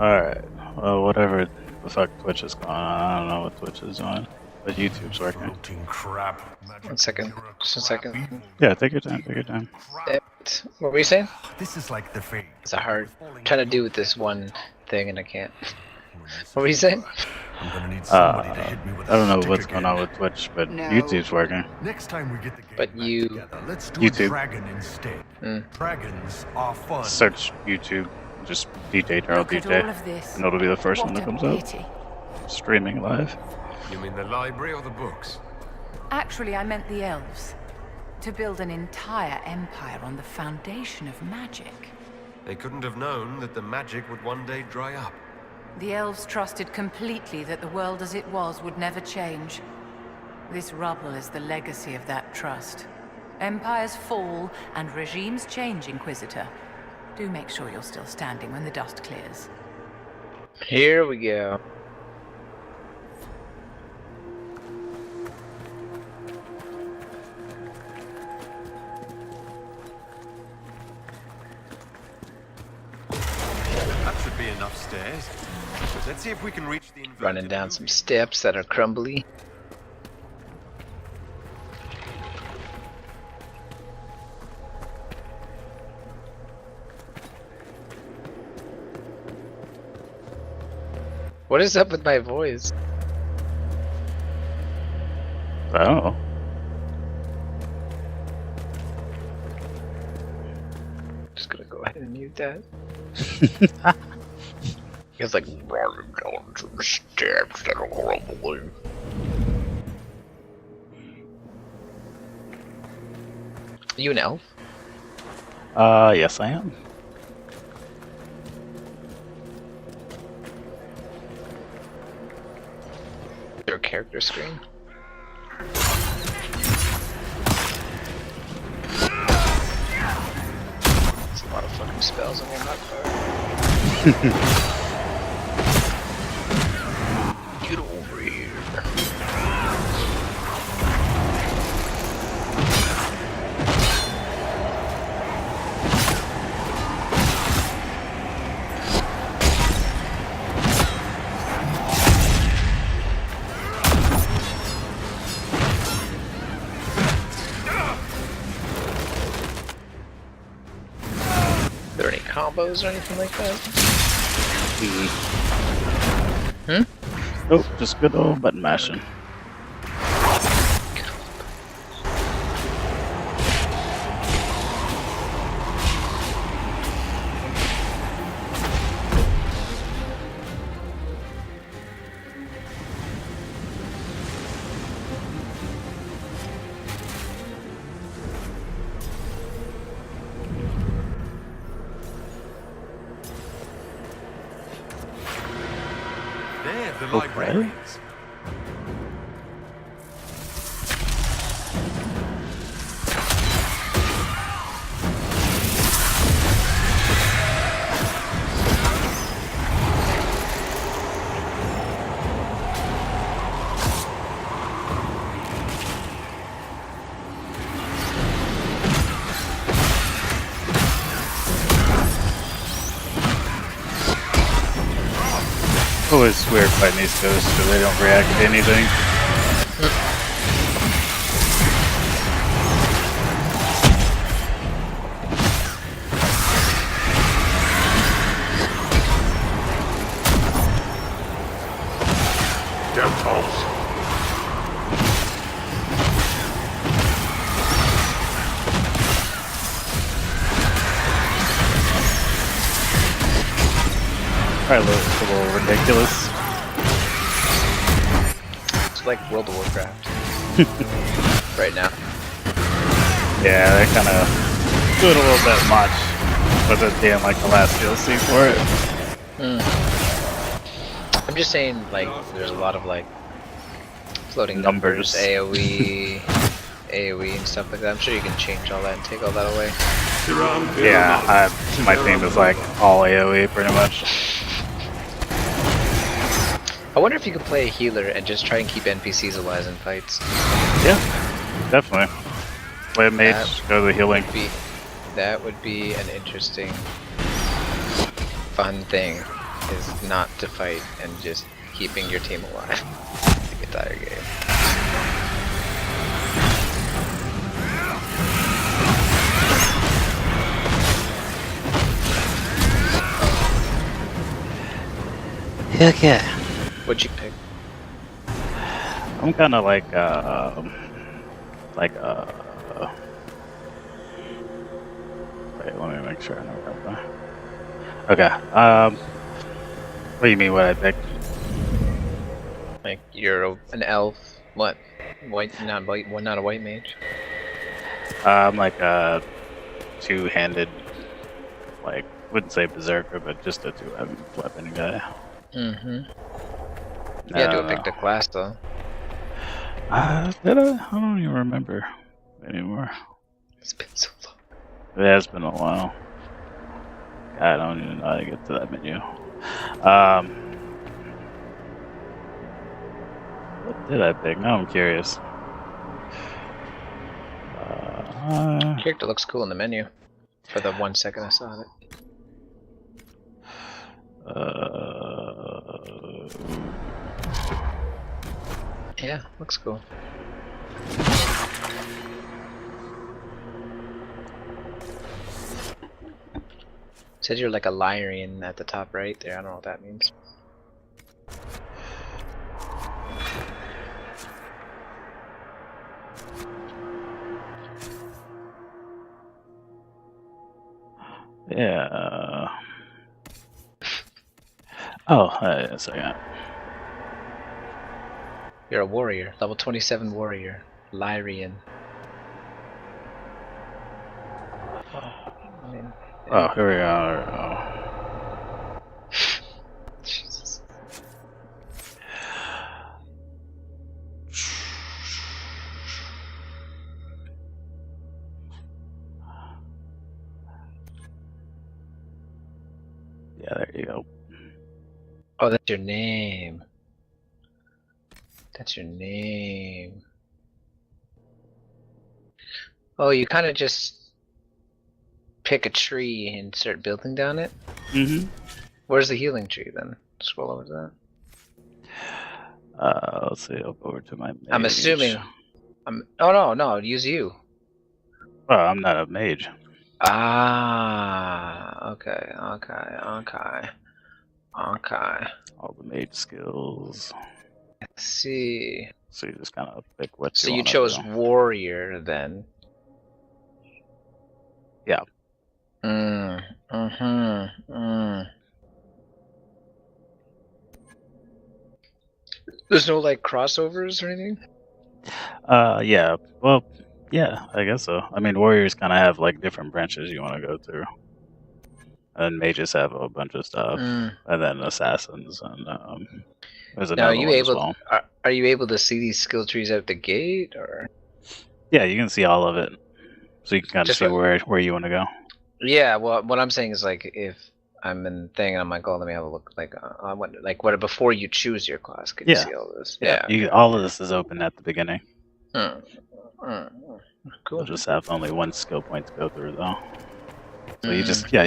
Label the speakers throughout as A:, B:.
A: Alright. Well, whatever the fuck Twitch is going on, I don't know what Twitch is doing. But YouTube's working.
B: Crap.
C: 1 second. Just a second.
A: Yeah, take your time, take your time.
C: What were you saying?
B: This is like the fate.
C: It's a hard. I'm trying to do with this one thing and I can't. What were you saying?
B: I'm gonna need somebody to hit me with
A: I don't know
B: stick
A: what's
B: again.
A: going on with Twitch, but
D: No.
A: YouTube's working.
B: Next time we get the game
C: But
B: back
C: you-
B: together, let's do
A: YouTube.
B: a dragon instead. Dragons are fun.
A: Search YouTube, just DJ Darrell
D: Look at all
A: DJ,
D: of this.
A: and it'll be the first one
D: What
A: that
D: a
A: comes up.
D: pity.
A: Streaming live.
E: You mean the library or the books?
D: Actually, I meant the elves. To build an entire empire on the foundation of magic.
E: They couldn't have known that the magic would one day dry up.
D: The elves trusted completely that the world as it was would never change. This rubble is the legacy of that trust. Empires fall and regimes change, Inquisitor. Do make sure you're still standing when the dust clears.
C: Here we go.
E: That should be enough stairs. Let's see if we can reach the inverted
C: Running down some
E: loop.
C: steps that are crumbly. What is up with my voice?
A: I don't know.
C: Just gonna go ahead and mute that. It's like running down some steps that are crumbly. You an elf?
A: Yes I am.
C: Your character screen? That's a lot of fucking spells on your nut card. Get over here. Are there any combos or anything like that?
A: Nope, just good old button mashing.
E: There, the
A: Okay.
E: librarians.
A: Always weird fighting these ghosts because they don't react to anything. Probably looks a little ridiculous.
C: It's like World of Warcraft. Right now.
A: Yeah, they kind of do it a little bit much with it being like the last DLC for it.
C: I'm just saying, like, there's a lot of, like, floating
A: Numbers.
C: numbers, AoE and stuff like that. I'm sure you can change all that and take all that away.
A: Yeah, my team is like all AoE pretty much.
C: I wonder if you could play a healer and just try and keep NPCs alive in fights.
A: Yeah, definitely. Play a mage, go to the healing.
C: That would be an interesting, fun thing. is not to fight and just keeping your team alive the entire game.
A: Heck yeah.
C: What'd you pick?
A: I'm kind of like wait, let me make sure I know what I'm doing. Okay. What do you mean? What I picked?
C: Like you're an elf. What? White? Not white. Well, not a white mage.
A: I'm like a two-handed, like wouldn't say berserker, but just a two-weapon guy.
C: Mm-hmm. You had to have picked a class though.
A: Did I? I don't even remember anymore.
C: It's been so long.
A: It has been a while. I don't even know how to get to that menu. What did I pick? Now I'm curious.
C: Character looks cool in the menu. For the 1 second I saw it. Yeah, looks cool. Said you're like a Lyrian at the top right there. I don't know what that means.
A: Yeah. Oh, a second.
C: You're a warrior, level 27 warrior, Lyrian.
A: Oh, here we are.
C: Jesus.
A: Yeah, there you go.
C: Oh, that's your name. That's your name. Oh, you kind of just pick a tree and start building down it?
A: Mm-hmm.
C: Where's the healing tree then? Scroll over to that.
A: Let's see, I'll go over to my mage.
C: I'm assuming. Oh, no, use you.
A: Well, I'm not a mage.
C: Ah, okay.
A: All the mage skills.
C: Let's see.
A: So you just kind of pick what
C: So
A: you
C: you
A: wanna
C: chose
A: do.
C: warrior then.
A: Yeah.
C: There's no like crossovers or anything?
A: Yeah. Well, yeah, I guess so. I mean, warriors kind of have like different branches you want to go through. And mages have a bunch of stuff. And then assassins and there's
C: Now,
A: another one as well.
C: are you able to see these skill trees out the gate or?
A: Yeah, you can see all of it. So you can kind of see where you want to go.
C: Yeah, well, what I'm saying is like if I'm in the thing and I'm like, oh, let me have a look. Like, what before you choose your class, can you see all this? Yeah.
A: All of this is open at the beginning.
C: Cool.
A: You'll just have only one skill point to go through, though. So you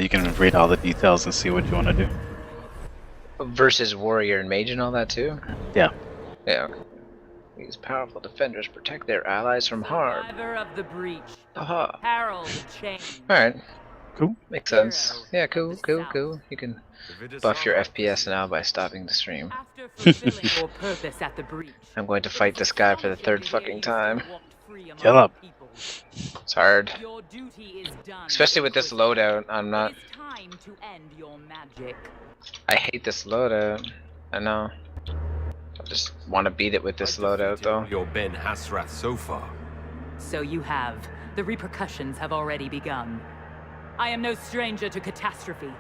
A: can read all the details and see what you want to do.
C: Versus warrior and mage and all that too.
A: Yeah.
C: Yeah. Okay. These powerful defenders protect their allies from harm.
D: Survivor of the breach.
C: Aha.
D: Herald of change.
C: All right.
A: Cool.
C: Makes sense. Yeah. Cool. You can buff your FPS now by stopping the stream.
D: After fulfilling your purpose at the breach,
C: I'm going to fight this guy for the third fucking time.
A: Kill up.
C: It's hard.
D: Your duty is done.
C: Especially with this loadout, I'm not.
D: It is time to end your magic.
C: I hate this loadout. I know. I just want to beat it with this loadout, though.
E: Your Ben Hasrath so far.
D: So you have. The repercussions have already begun. I am no stranger to catastrophe,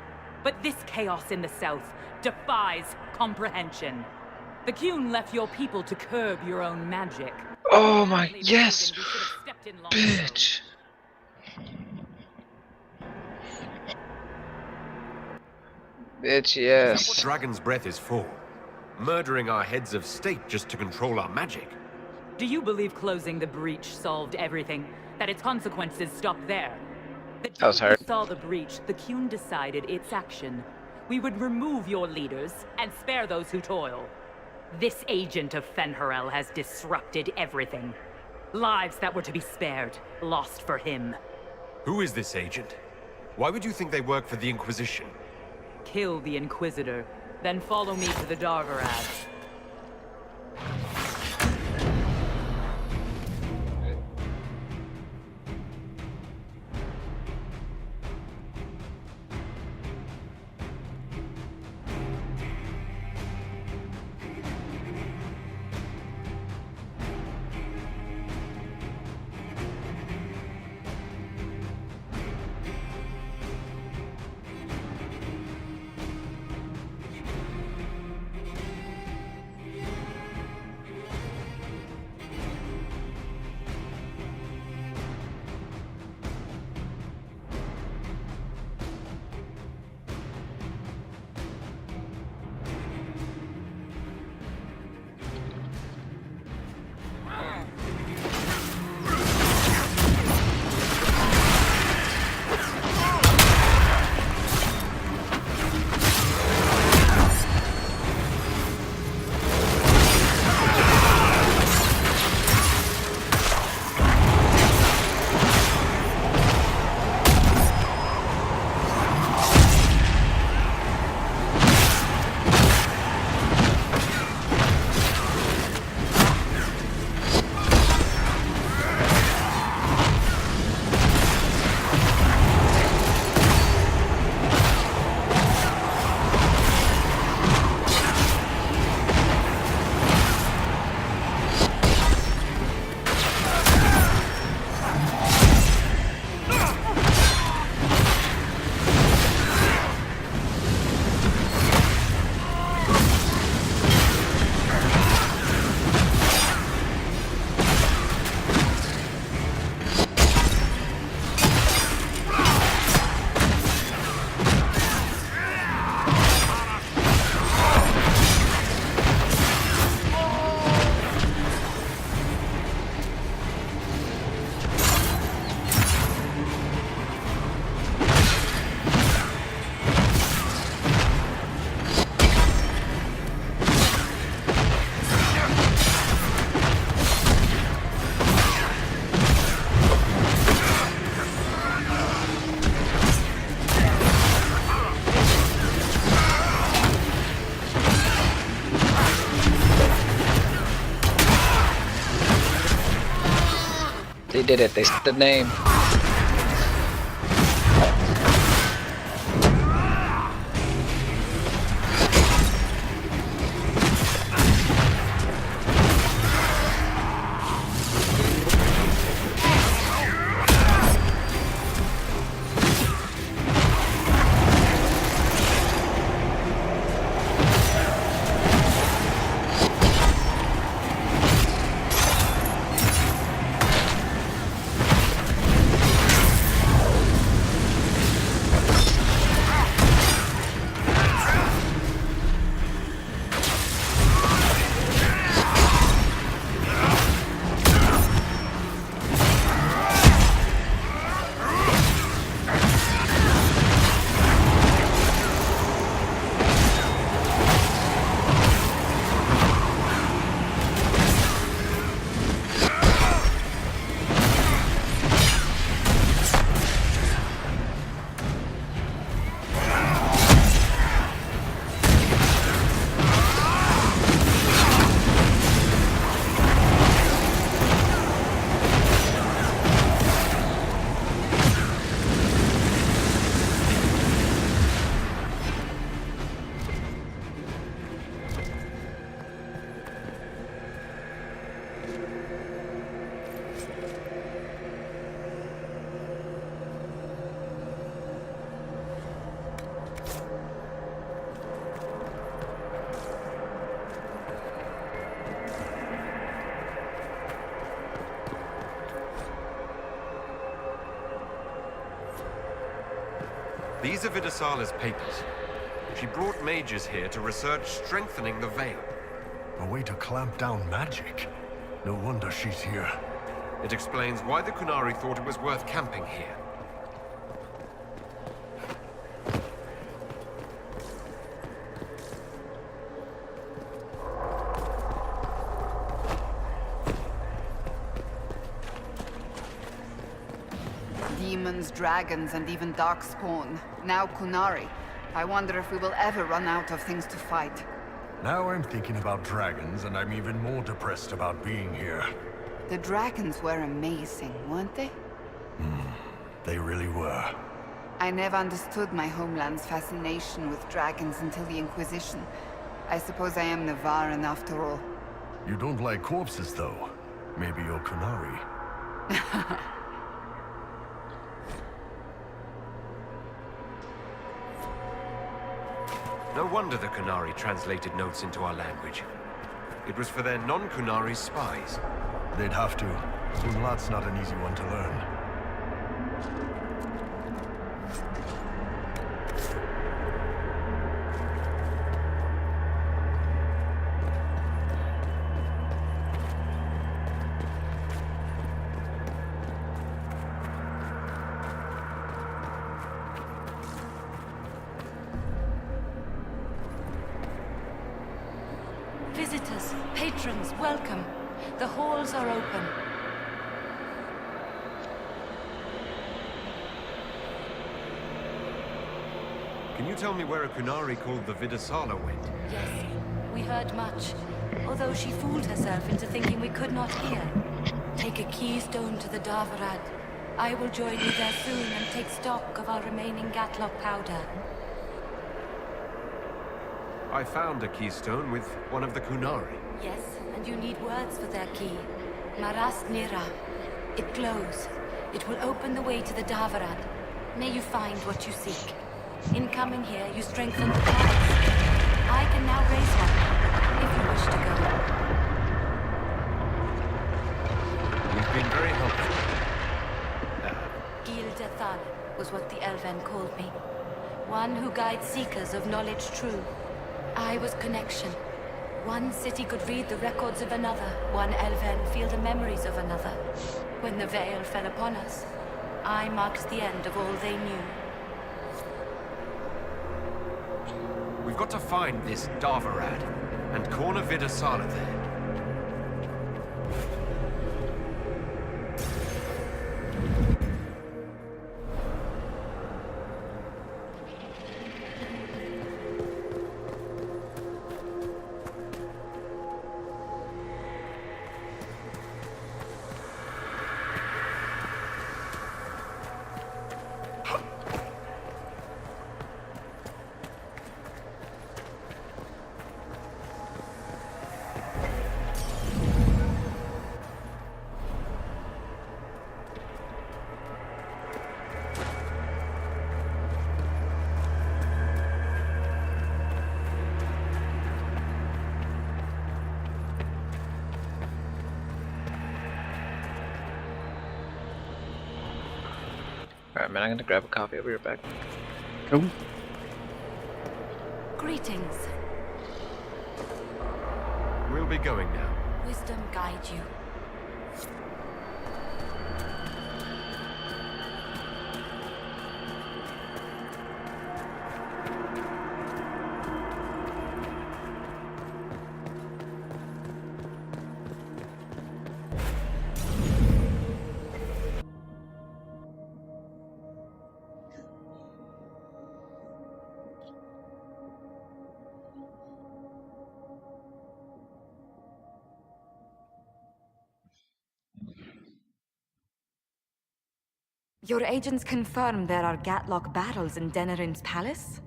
D: but this chaos in the south defies comprehension. The Qun left your people to curb your own magic.
C: Oh my, yes! Bitch! Bitch, yes.
E: Dragon's breath is full. Murdering our heads of state just to control our magic.
D: Do you believe closing the breach solved everything? That its consequences stopped there?
C: That was hard.
D: Saw the breach, the Qun decided its action
F: we would remove your leaders and spare those who toil. This agent of Fen'Harel has disrupted everything. Lives that were to be spared, lost for him.
E: Who is this agent? Why would you think they work for the Inquisition?
F: Kill the Inquisitor, then follow me to the Dargarad.
C: They did it. They said the name.
E: These are Vidasala's papers. She brought mages here to research strengthening the veil.
B: A way to clamp down magic. No wonder she's here.
E: It explains why the Kunari thought it was worth camping here.
G: demons, dragons, and even darkspawn. Now Kunari. I wonder if we will ever run out of things to fight.
B: Now I'm thinking about dragons, and I'm even more depressed about being here.
G: The dragons were amazing, weren't they?
B: They really were.
G: I never understood my homeland's fascination with dragons until the Inquisition. I suppose I am Navaran after all.
B: You don't like corpses, though. Maybe you're Kunari.
E: No wonder the Kunari translated notes into our language. It was for their non-Kunari spies.
B: They'd have to. Unlat's not an easy one to learn.
D: Visitors, patrons, welcome. The halls are open.
E: Can you tell me where a Kunari called the Vidasala went?
D: Yes, we heard much. Although she fooled herself into thinking we could not hear. Take a keystone to the Davarad. I will join you there soon and take stock of our remaining Gatlock powder.
E: I found a keystone with one of the Kunari.
D: Yes, and you need words for their key. Maras Nira. It glows. It will open the way to the Davarad. May you find what you seek. In coming here, you strengthen the ties. I can now raise one, if you wish to go.
E: You've been very helpful.
D: Gildethal was what the Elven called me. One who guides seekers of knowledge true. I was connection. One city could read the records of another. One Elven feel the memories of another. When the veil fell upon us, I marked the end of all they knew.
E: We've got to find this Davarad and corner Vidasala there.
C: Alright, man, I'm gonna grab a coffee. I'll be right back.
A: Cool.
D: Greetings.
E: We'll be going now.
D: Wisdom guide you.
H: Your agents confirm there are Gatlock battles in Denerim's palace?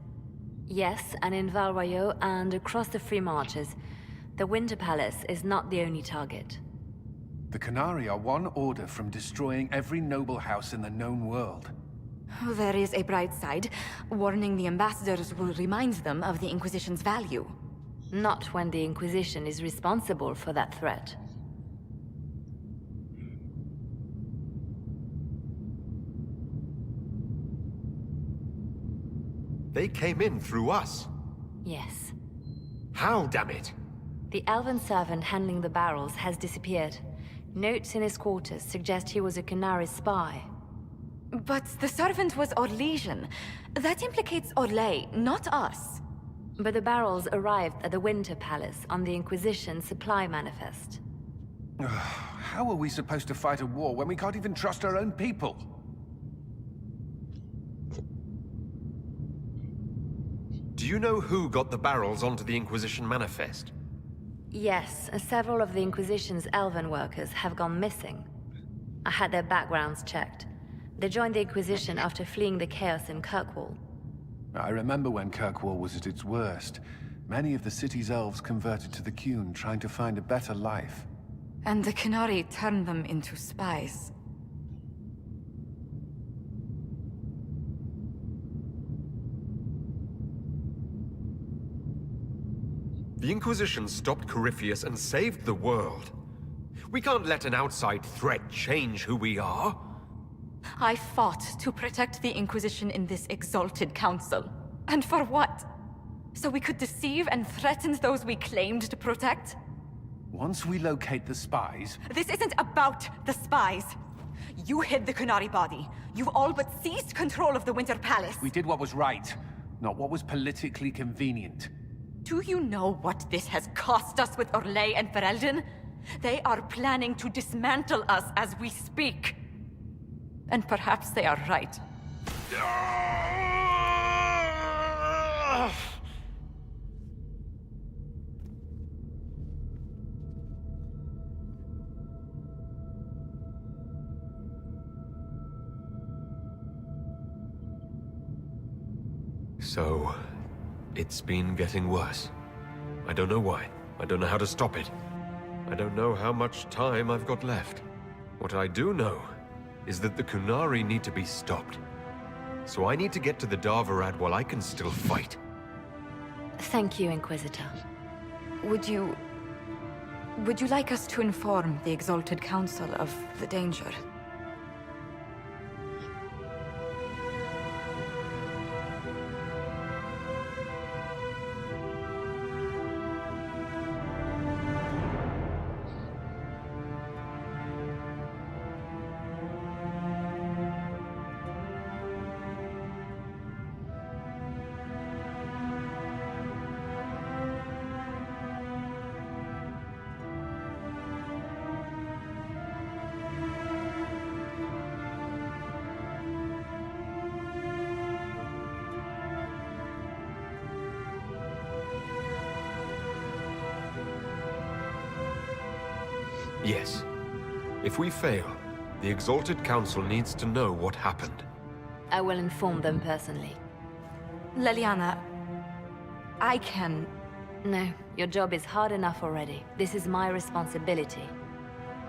I: Yes, and in Valroyo and across the Free Marches. The Winter Palace is not the only target.
J: The Kunari are one order from destroying every noble house in the known world.
H: There is a bright side. Warning the ambassadors will remind them of the Inquisition's value.
I: Not when the Inquisition is responsible for that threat.
E: They came in through us.
I: Yes.
E: How, damn it?
I: The elven servant handling the barrels has disappeared. Notes in his quarters suggest he was a Kunari spy.
H: But the servant was Orlesian. That implicates Orlais, not us.
I: But the barrels arrived at the Winter Palace on the Inquisition supply manifest.
J: How are we supposed to fight a war when we can't even trust our own people?
E: you know who got the barrels onto the Inquisition manifest?
I: Yes, several of the Inquisition's elven workers have gone missing. I had their backgrounds checked. They joined the Inquisition after fleeing the chaos in Kirkwall.
J: I remember when Kirkwall was at its worst. Many of the city's elves converted to the Qun, trying to find a better life.
G: And the Qunari turned them into spies.
E: The Inquisition stopped Corypheus and saved the world. We can't let an outside threat change who we are.
H: I fought to protect the Inquisition in this exalted council. And for what? So we could deceive and threaten those we claimed to protect?
J: Once we locate the spies...
H: This isn't about the spies. You hid the Qunari body. You've all but seized control of the Winter Palace.
J: We did what was right, not what was politically convenient.
H: Do you know what this has cost us with Orlais and Ferelden? They are planning to dismantle us as we speak. And perhaps they are right.
E: So, it's been getting worse. I don't know why. I don't know how to stop it. I don't know how much time I've got left. What I do know is that the Qunari need to be stopped. So I need to get to the Darvarad while I can still fight.
I: Thank you, Inquisitor.
H: Would you like us to inform the Exalted Council of the danger?
E: Yes. If we fail, the Exalted Council needs to know what happened.
I: I will inform them personally.
H: Leliana, I can...
I: No, your job is hard enough already. This is my responsibility.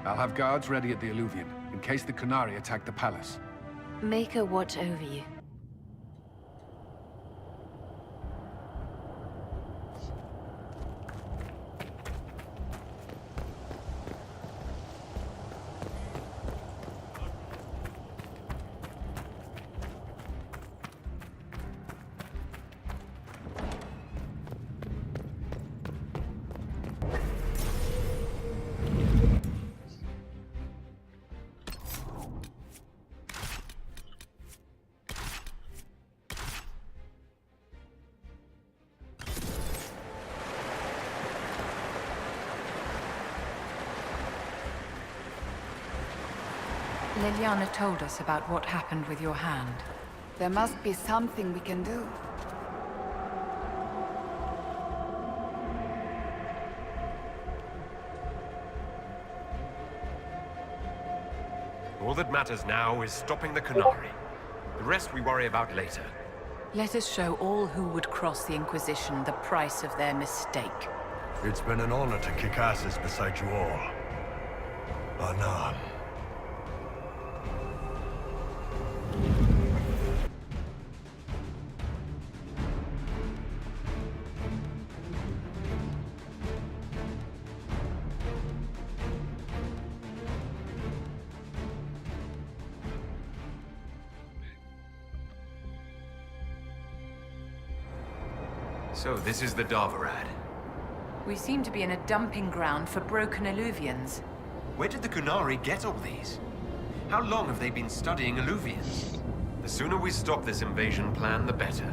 J: I'll have guards ready at the Alluvion, in case the Qunari attack the palace.
I: Make a watch over you.
D: Leliana told us about what happened with your hand.
G: There must be something we can do.
E: All that matters now is stopping the Qunari. The rest we worry about later.
D: Let us show all who would cross the Inquisition the price of their mistake.
B: It's been an honor to kick asses beside you all. Anan.
E: So this is the Darvarad.
D: We seem to be in a dumping ground for broken alluvians.
E: Where did the Qunari get all these? How long have they been studying alluvians? The sooner we stop this invasion plan, the better.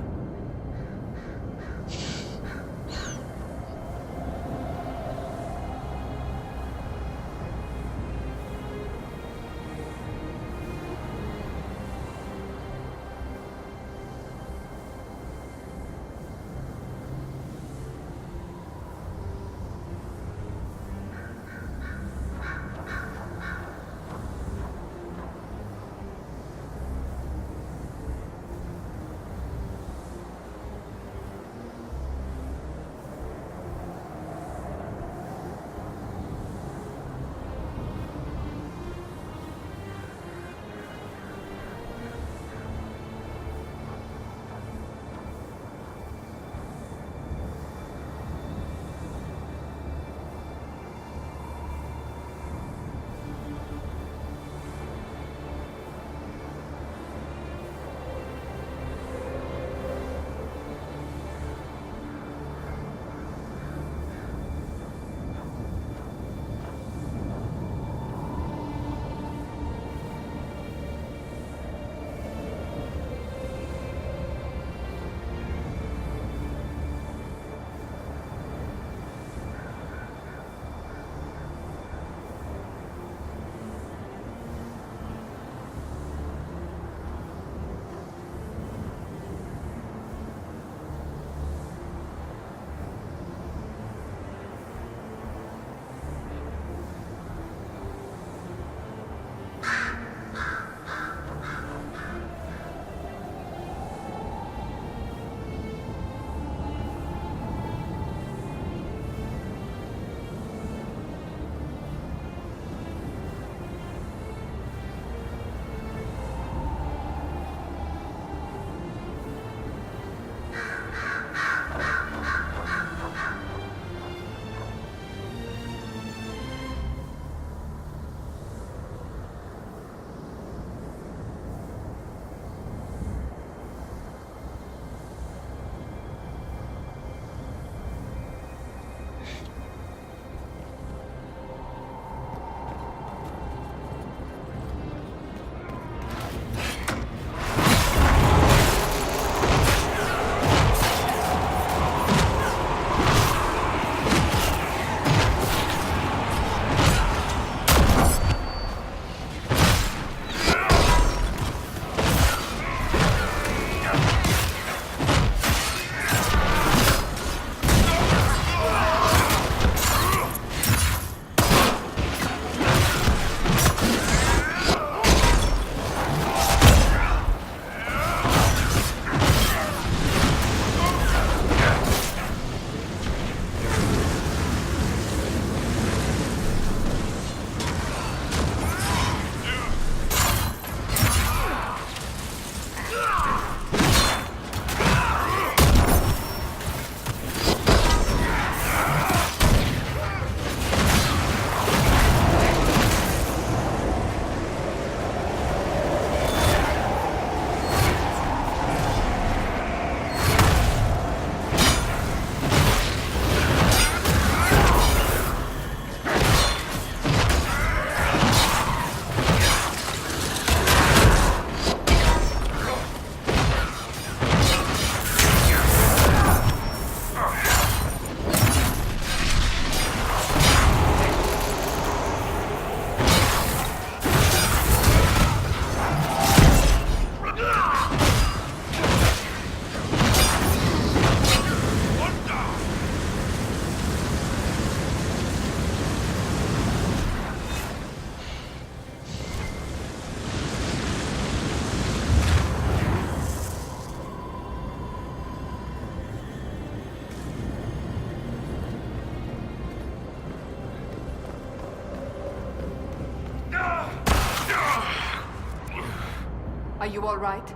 G: you all right?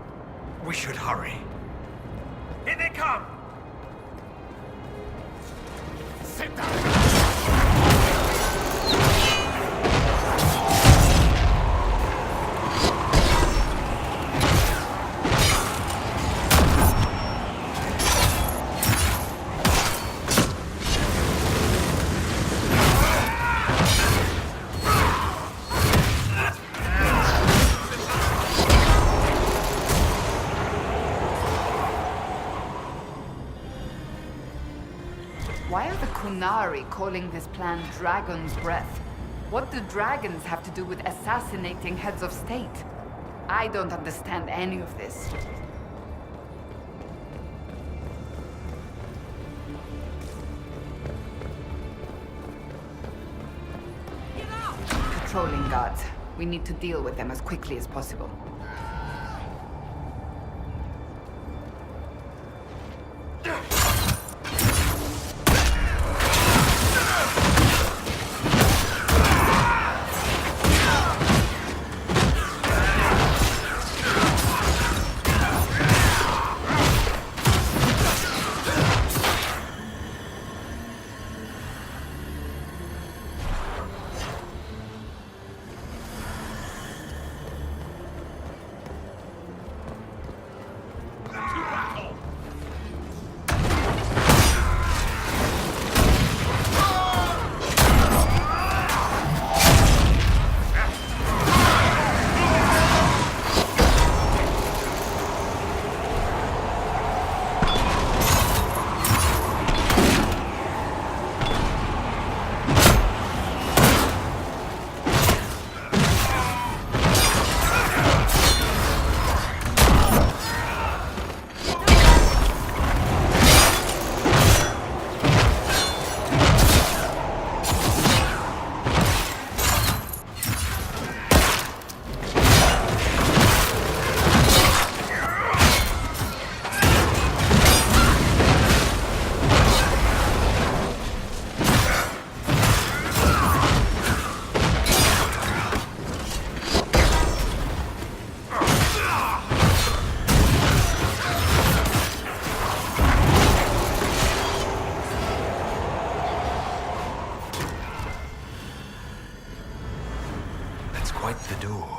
E: We should hurry.
B: Here they come! Sit down!
G: Why are the Kunari calling this plan Dragon's Breath? What do dragons have to do with assassinating heads of state? I don't understand any of this. Patrolling guards. We need to deal with them as quickly as possible.
E: Quite the door.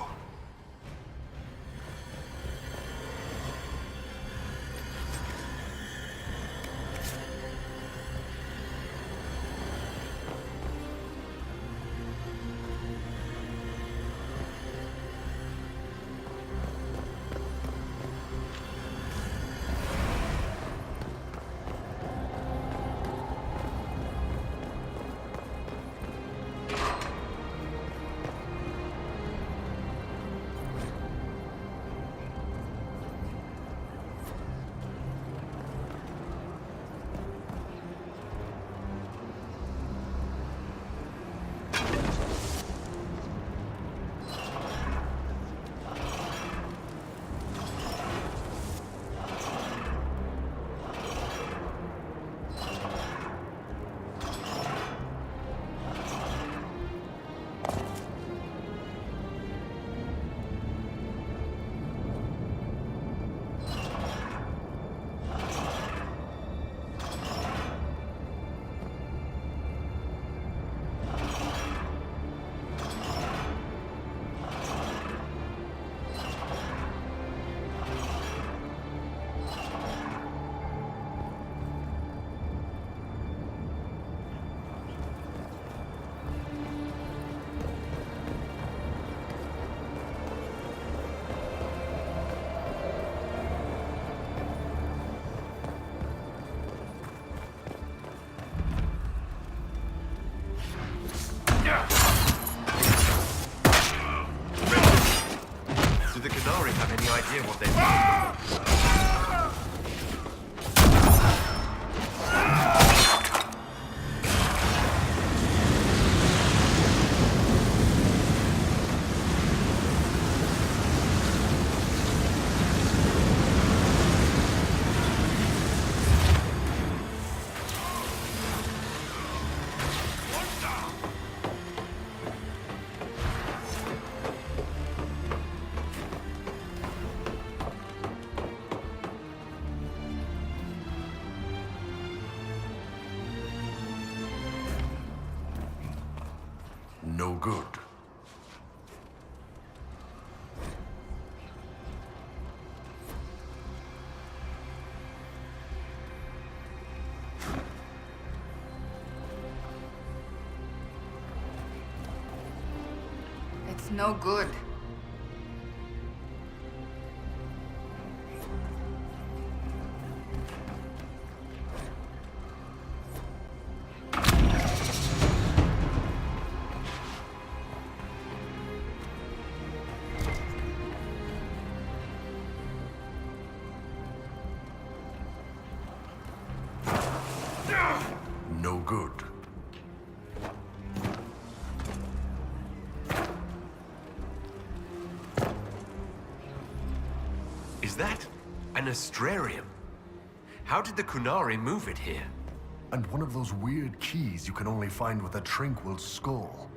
E: Do the Kunari have any idea what they want?
B: No good.
G: It's no good.
B: No good.
E: Is that an astrarium? How did the Kunari move it here?
B: And one of those weird keys you can only find with a tranquil skull.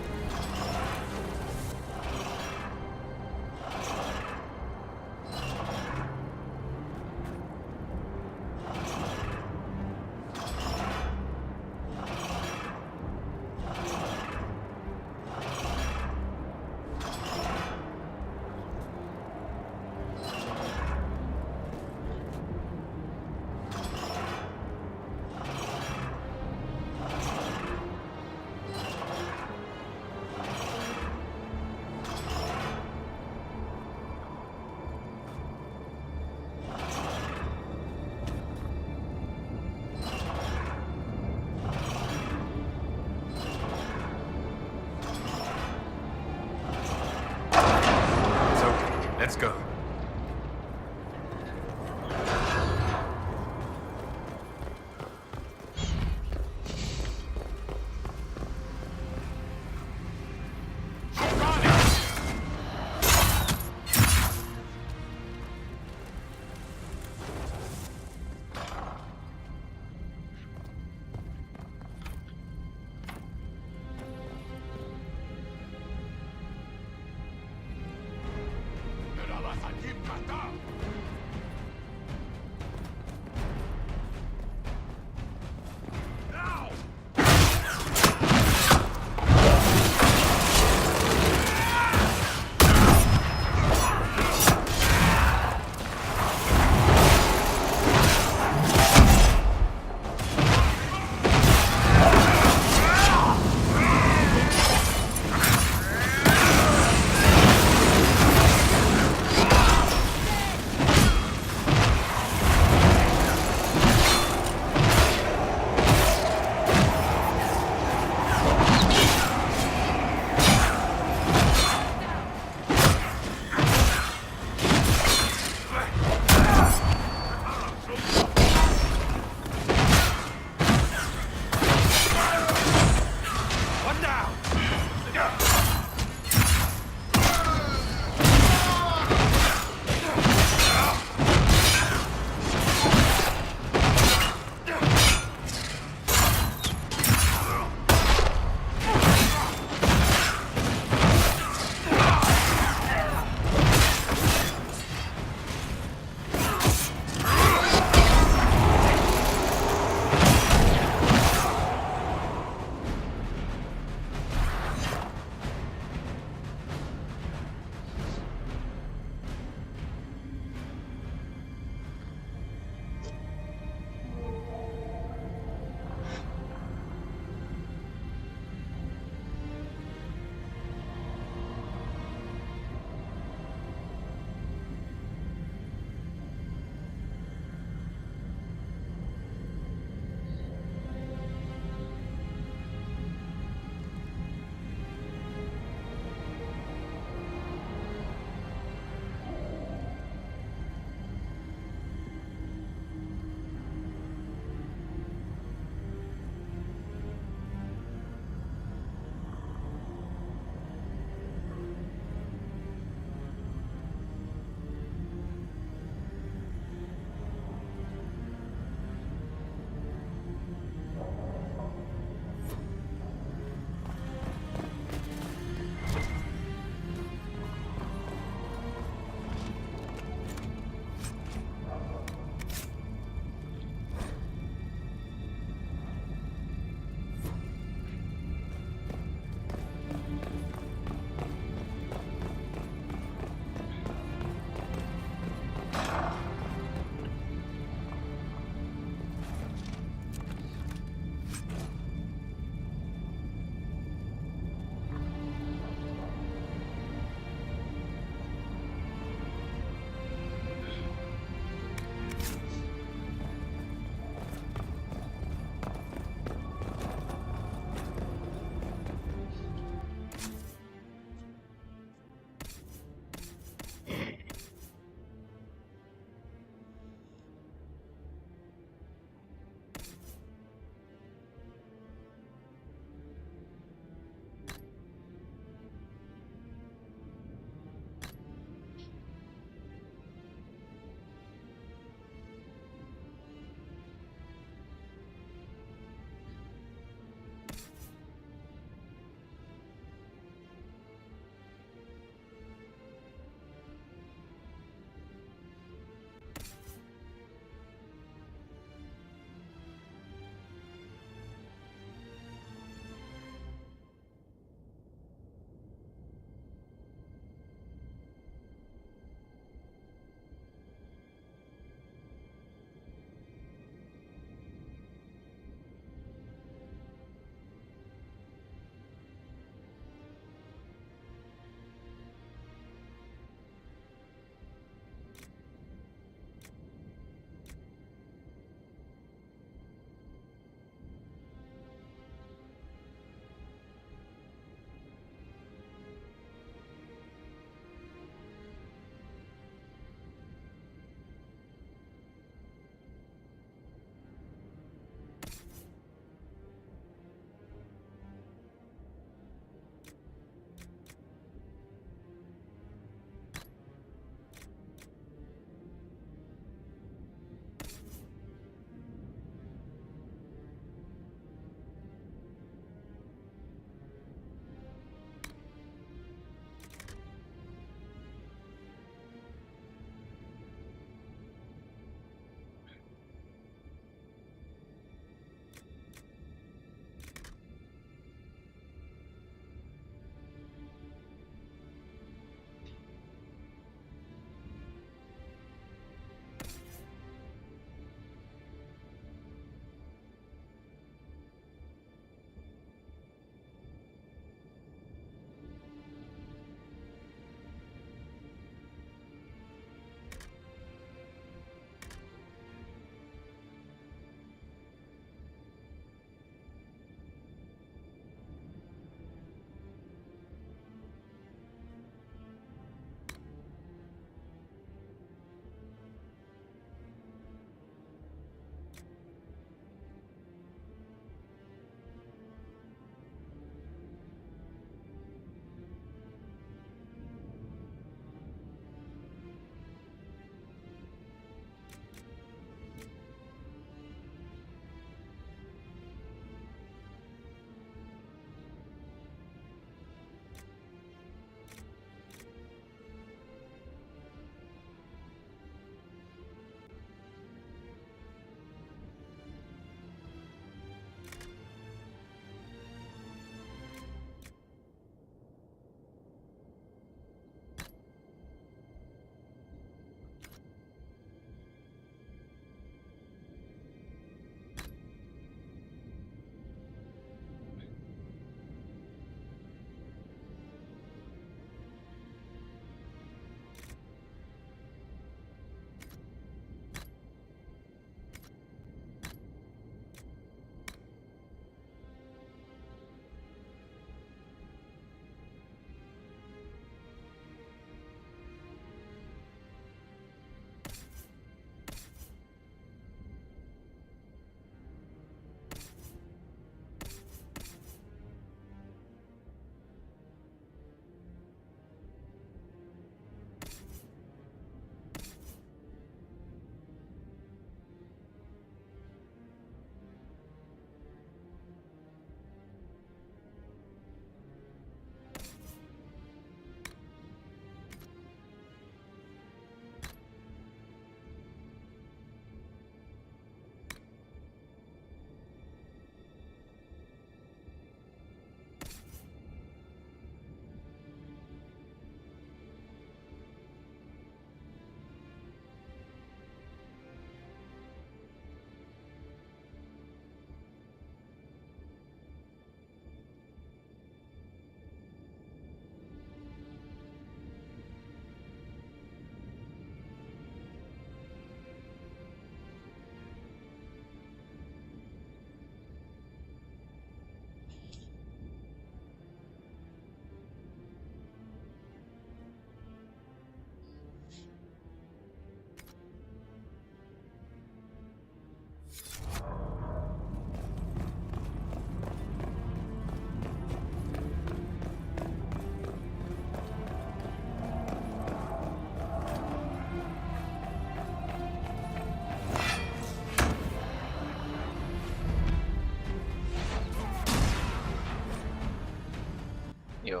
C: You.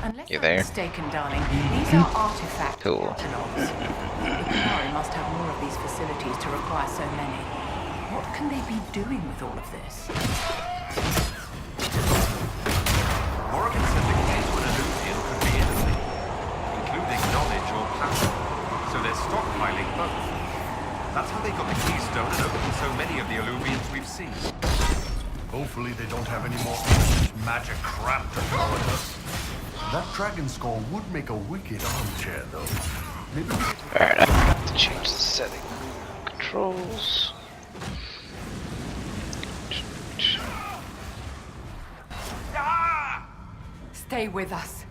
D: Unless
C: You
D: I'm
C: there?
D: mistaken, darling, these are artifact
C: Cool.
D: catalogs. The Qunari must have more of these facilities to require so many. What can they be doing with all of this?
E: Morrigan said the key to an illusion could be anything, including knowledge or power. So they're stockpiling both. That's how they got the keystone and opened so many of the illusions we've seen.
B: Hopefully they don't have any more magic crap to throw at us. That dragon skull would make a wicked armchair, though. Maybe we could...
C: Alright, I have to change the setting. Controls.
G: Stay with us.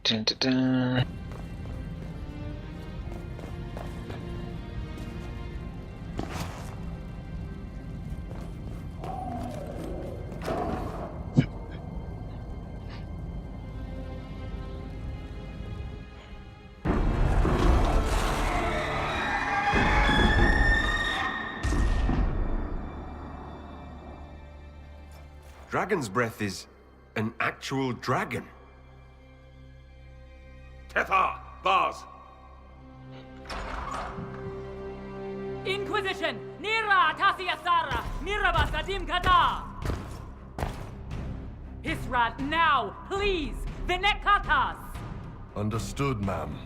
C: Dun, dun, dun.
E: Dragon's breath is an actual dragon. Tethar! Bars!
F: Inquisition! Nira Tasiasara! Miraba Sadim Kata! Hisrat, now! Please! Vinekatas!
B: Understood, ma'am.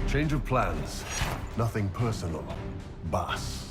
B: Change of plans. Nothing personal. Boss.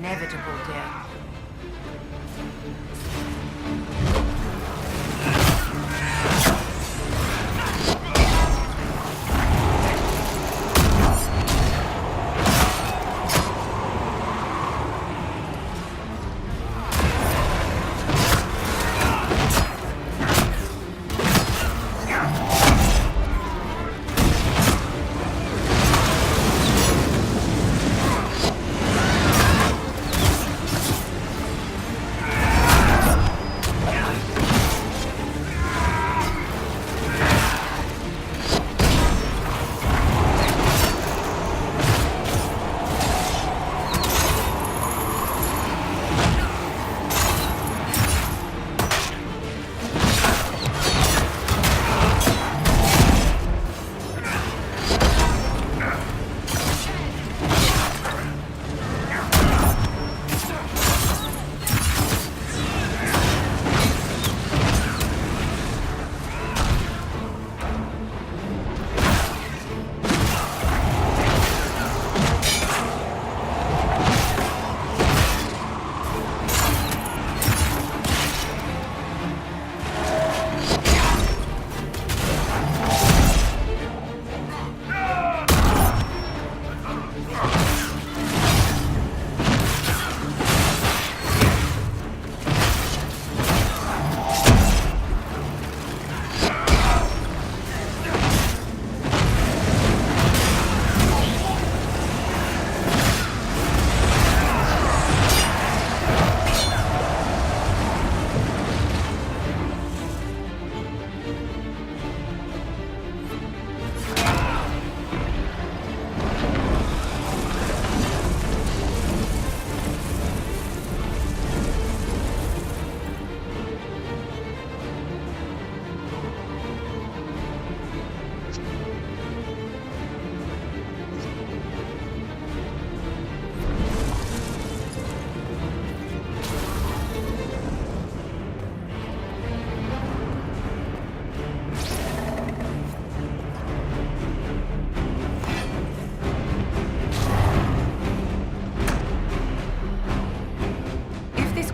D: inevitable, dear.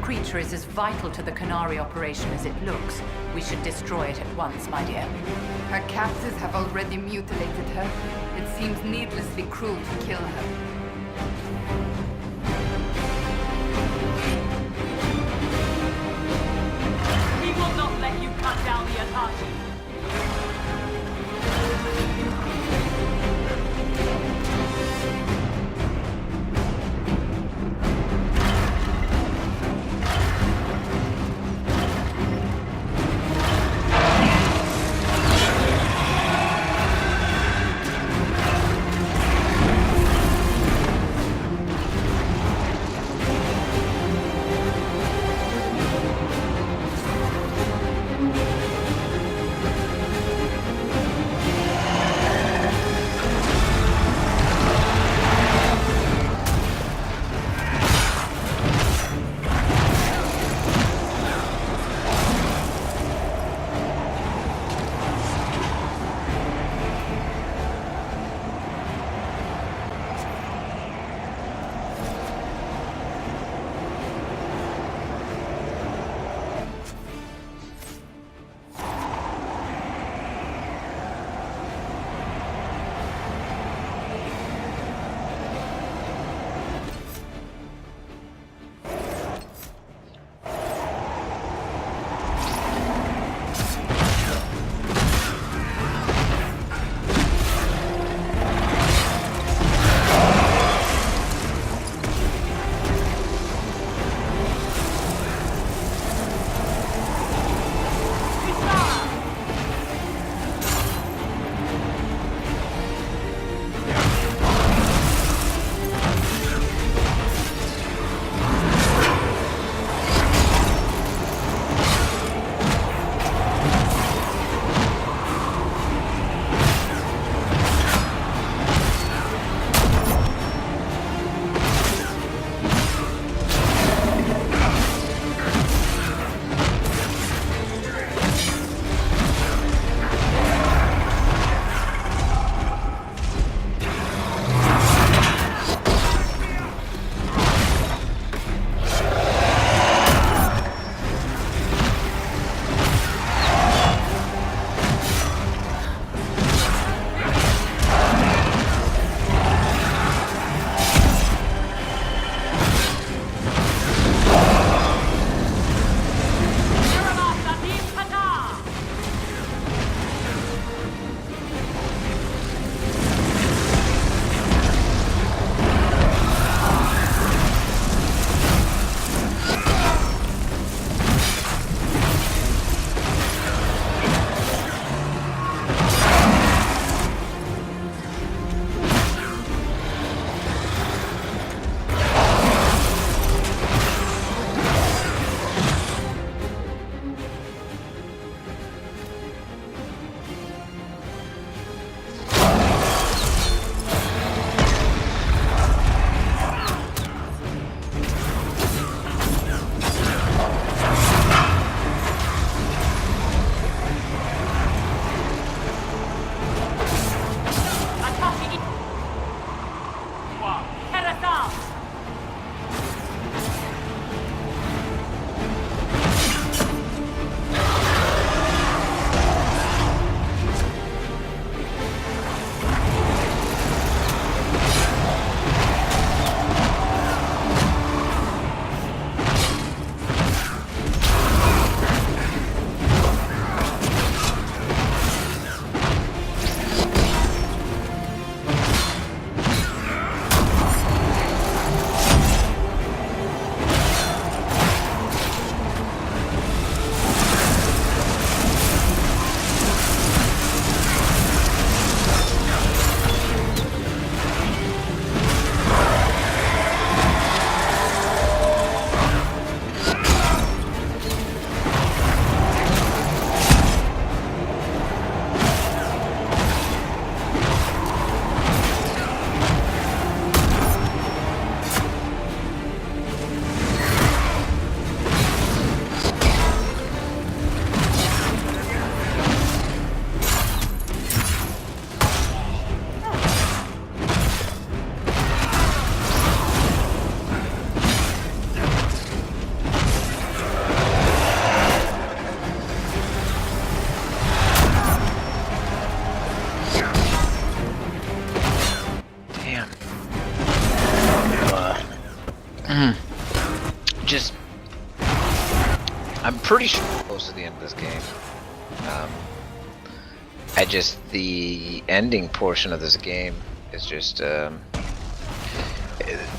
D: Creature is as vital to the Canary operation as it looks. We should destroy it at once, my dear.
G: Her captors have already mutilated her. It seems needlessly cruel to kill her.
F: We will not let you cut down the Atashi.
C: pretty sure I'm close to the end of this game. The ending portion of this game is just,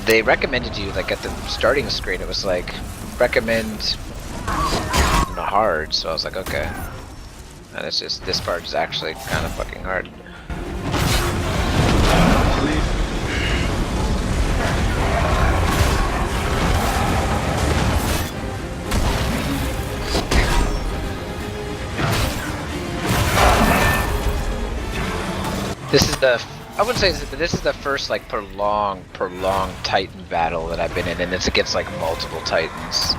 C: they recommended you, like at the starting screen, it was like, recommend hard, so I was like, okay. And it's just, this part is actually kind of fucking hard. This is the, I wouldn't say this, but this is the first like prolonged Titan battle that I've been in, and it's against like multiple Titans.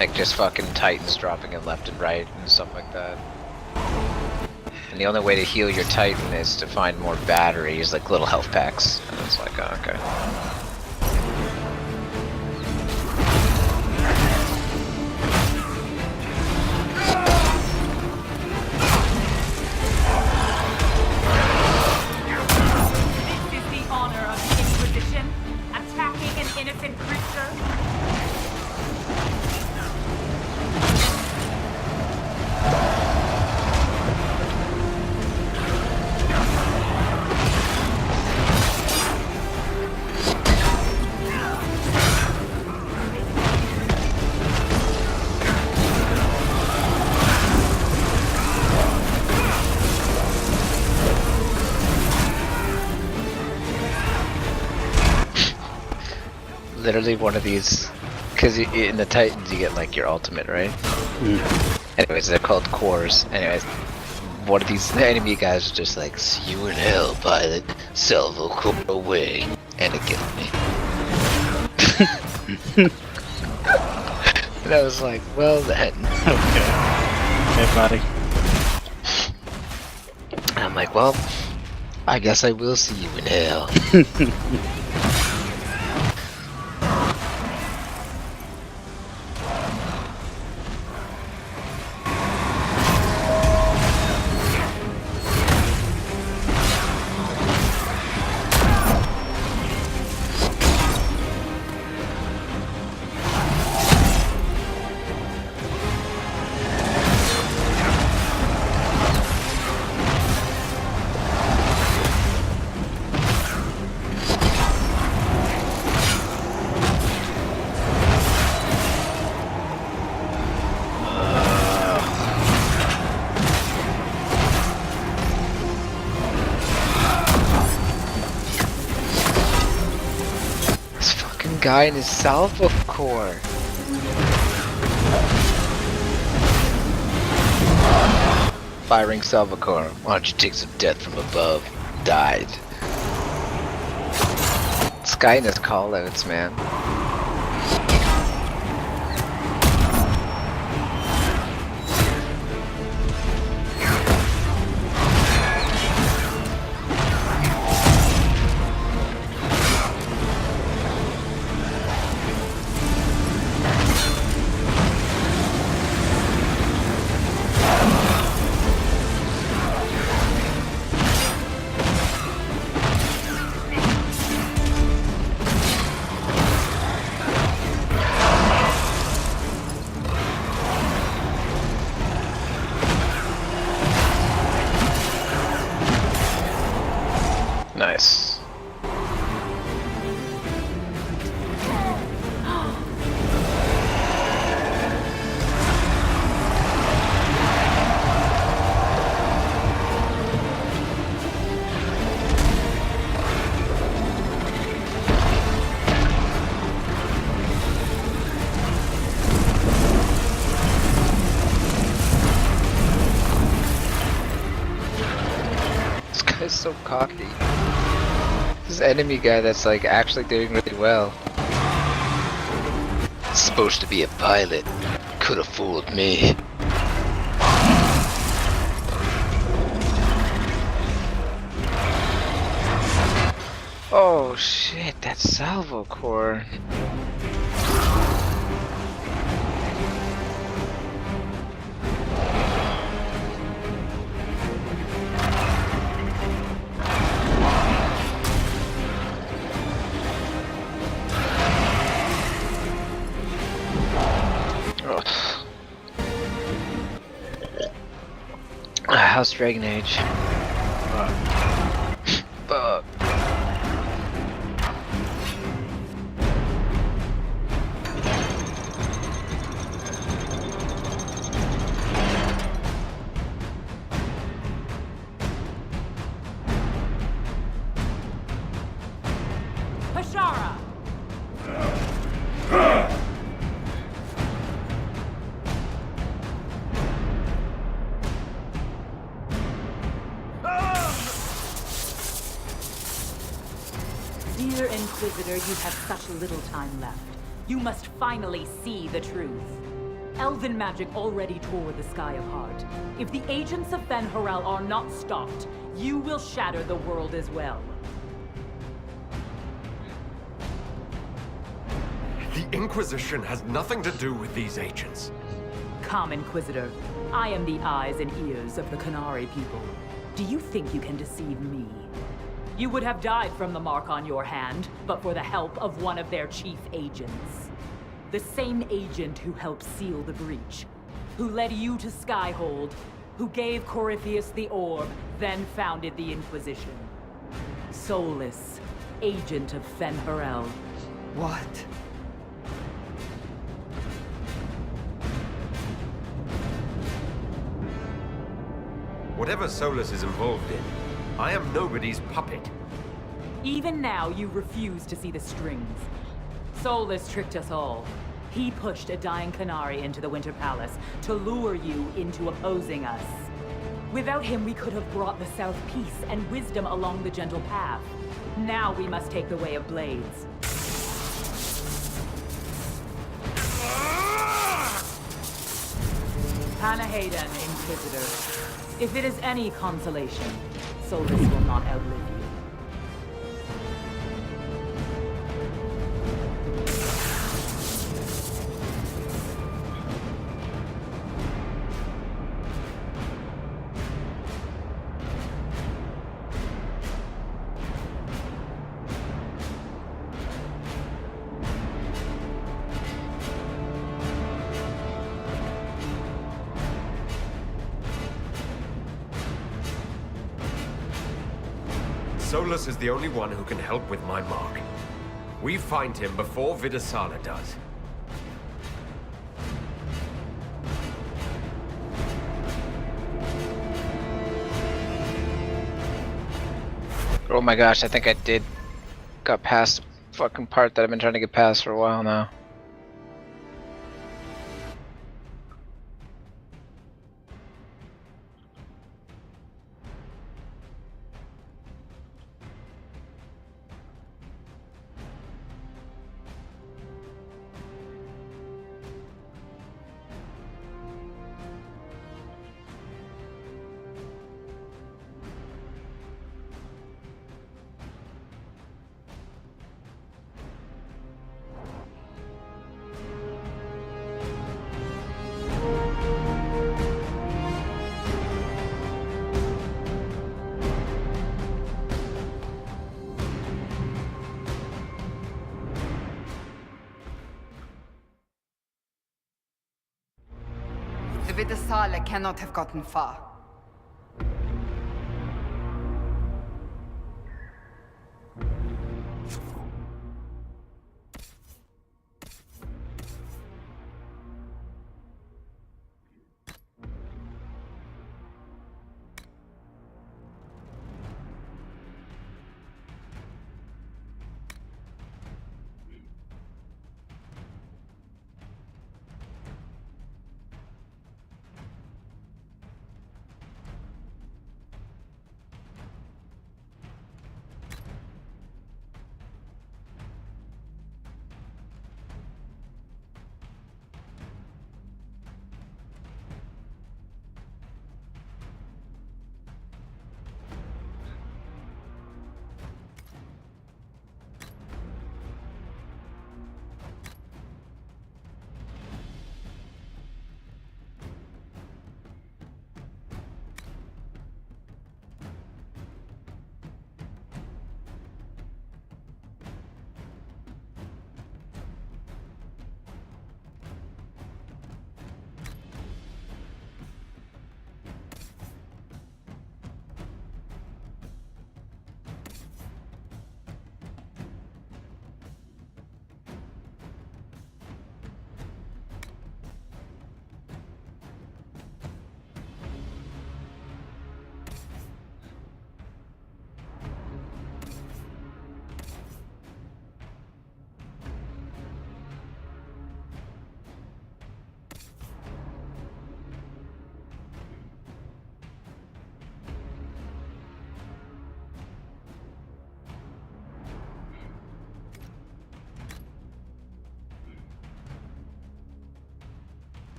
C: Like just fucking Titans dropping it left and right and stuff like that. And the only way to heal your Titan is to find more batteries, like little health packs. And it's like, oh, okay.
F: This is the honor of the Inquisition, attacking an innocent creature.
C: Literally one of these, because in the Titans you get like your ultimate, right? Anyways, they're called cores. Anyways, one of these enemy guys is just like, see you in hell, pilot. Salvo core away. And it killed me. And I was like, well then.
A: Okay. Hey, buddy.
C: And I'm like, well, I guess I will see you in hell. Guy in his salvo core. Firing salvo core. Why don't you take some death from above? Died. This guy in his callouts, man. Nice. This guy's so cocky. This enemy guy that's like actually doing really well. It's supposed to be a pilot. Could have fooled me. Oh shit, that's salvo core. lost Dragon Age. Fuck.
F: Hashara! Dear Inquisitor, you have such little time left. You must finally see the truth. Elven magic already tore the sky apart. If the agents of Fen'Harel are not stopped, you will shatter the world as well.
E: The Inquisition has nothing to do with these agents.
F: Come, Inquisitor. I am the eyes and ears of the Qunari people. Do you think you can deceive me? You would have died from the mark on your hand, but for the help of one of their chief agents. The same agent who helped seal the breach, who led you to Skyhold, who gave Corypheus the orb, then founded the Inquisition. Solus, agent of Fen'Harel.
G: What?
E: Whatever Solus is involved in, I am nobody's puppet.
F: Even now, you refuse to see the strings. Solus tricked us all. He pushed a dying Qunari into the Winter Palace to lure you into opposing us. Without him, we could have brought the South peace and wisdom along the gentle path. Now we must take the way of blades. Panahaden, Inquisitor. If it is any consolation, Solus will not outlive you.
E: Solus is the only one who can help with my mark. We find him before Vidasala does.
C: Oh my gosh, I think I got past the fucking part that I've been trying to get past for a while now.
G: The Vidasala cannot have gotten far.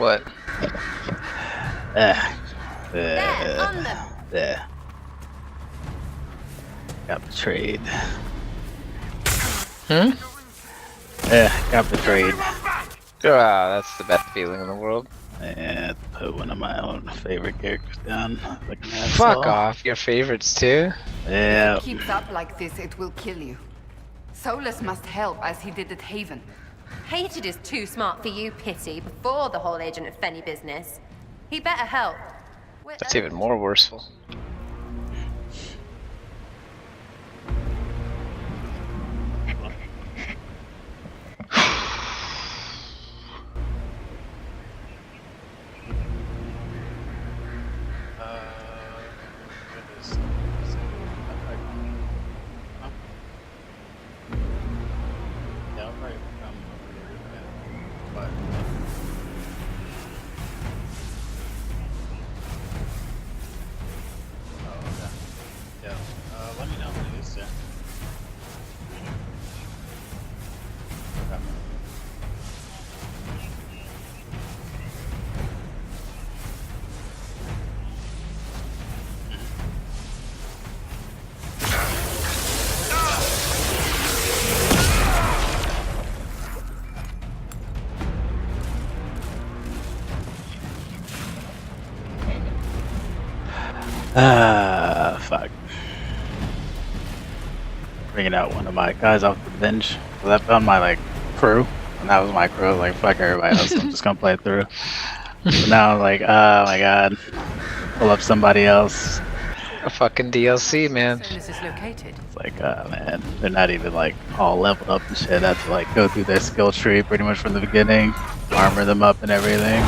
C: What?
A: There. Got betrayed. Got betrayed.
C: Ah, that's the best feeling in the world.
A: Yeah, put one of my own favorite characters down. Like an
C: Fuck
A: asshole.
C: off, your favorites too.
A: Yeah.
G: If it keeps up like this, it will kill you. Solus must help as he did at Haven.
K: Hated is too smart for you, Pity, before the whole Agent of Fenny business. He better help.
C: That's even more worstful.
A: Let me know, please. Yeah. Fuck. Bringing out one of my guys off the bench. So I found my, like, crew. And that was my crew. I was like, fuck everybody else. I'm just gonna play it through. So now I'm like, oh my god. Pull up somebody else.
C: A fucking DLC, man.
D: Solus is located.
A: It's like, oh man. They're not even, like, all leveled up and shit. I have to, like, go through their skill tree pretty much from the beginning. Armor them up and everything.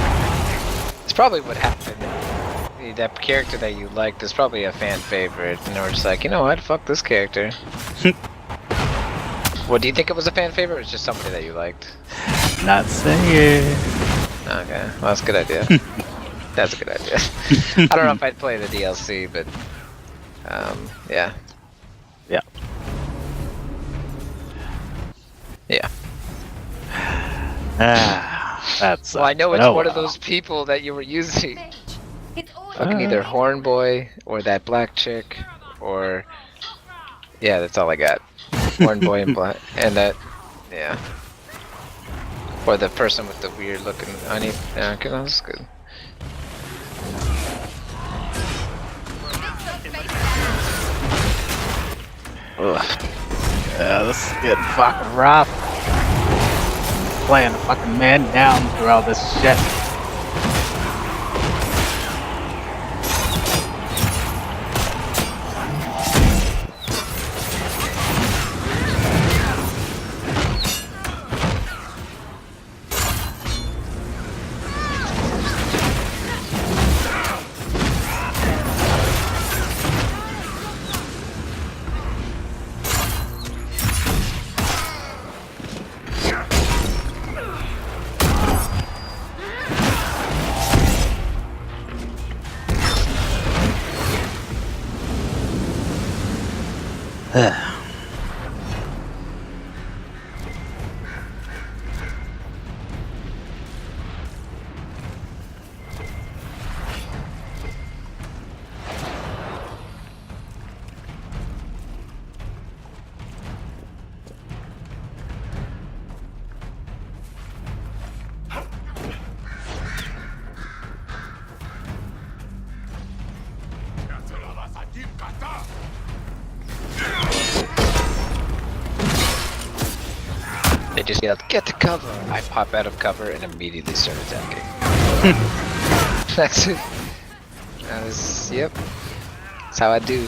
C: It's probably what happened. That character that you liked is probably a fan favorite, and they were just like, you know what, fuck this character. What, do you think it was a fan favorite, or was it just somebody that you liked?
A: Not saying.
C: Okay, well that's a good idea. That's a good idea. I don't know if I'd play the DLC, but yeah.
A: Yeah.
C: Yeah.
A: That's.
C: Well, I know it's one of those people that you were using. Fucking either Horn Boy or that black chick, or yeah, that's all I got. Horn Boy and black, and that, yeah. Or the person with the weird looking honey. Yeah, okay, that's good.
A: Ugh. Yeah, this is getting fucking rough. Playing a fucking man down through all this shit.
C: They just yelled, "Get to cover!" I pop out of cover and immediately start attacking. That's it. That was, yep. That's how I do.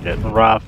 A: Getting rough.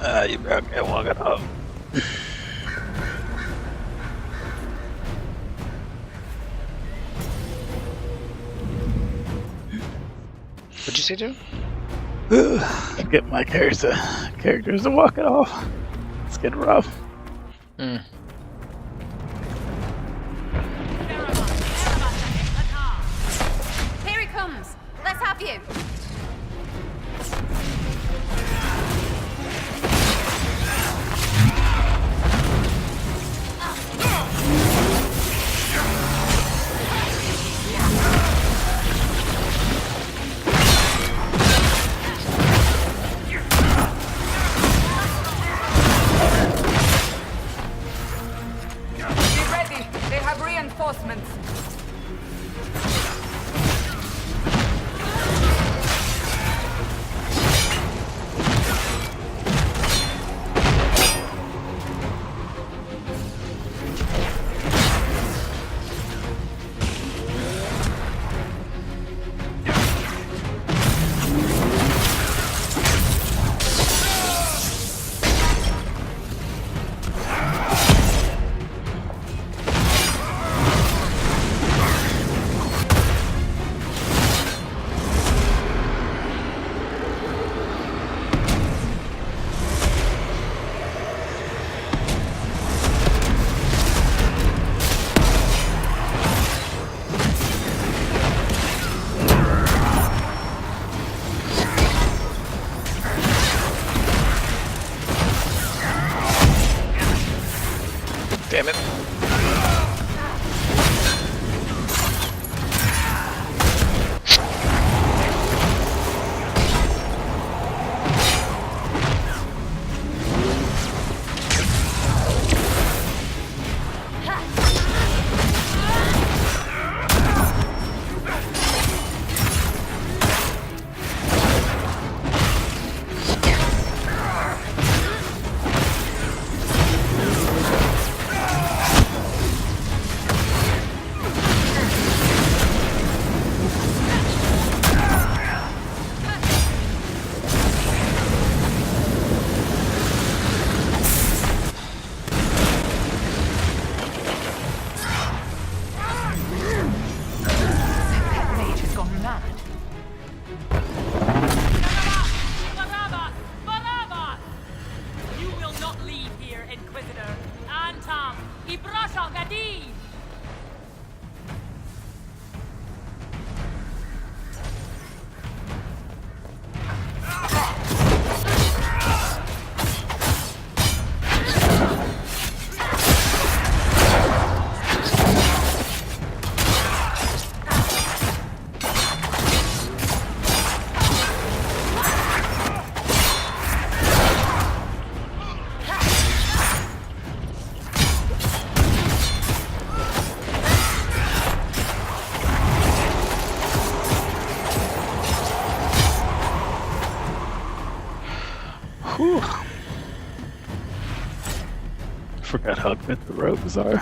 A: You can't walk it up.
C: What'd you say, Joe?
A: Get my characters to walk it off. It's getting rough.
C: Mm.
K: Here he comes. Let's have you.
G: Be ready. They have reinforcements.
C: Damn it.
D: Mage has gone mad.
F: Barabbas! Barabbas! You will not leave here, Inquisitor. Antam, Ibrasha Gadi!
A: Whew. Forgot how good the rogues are.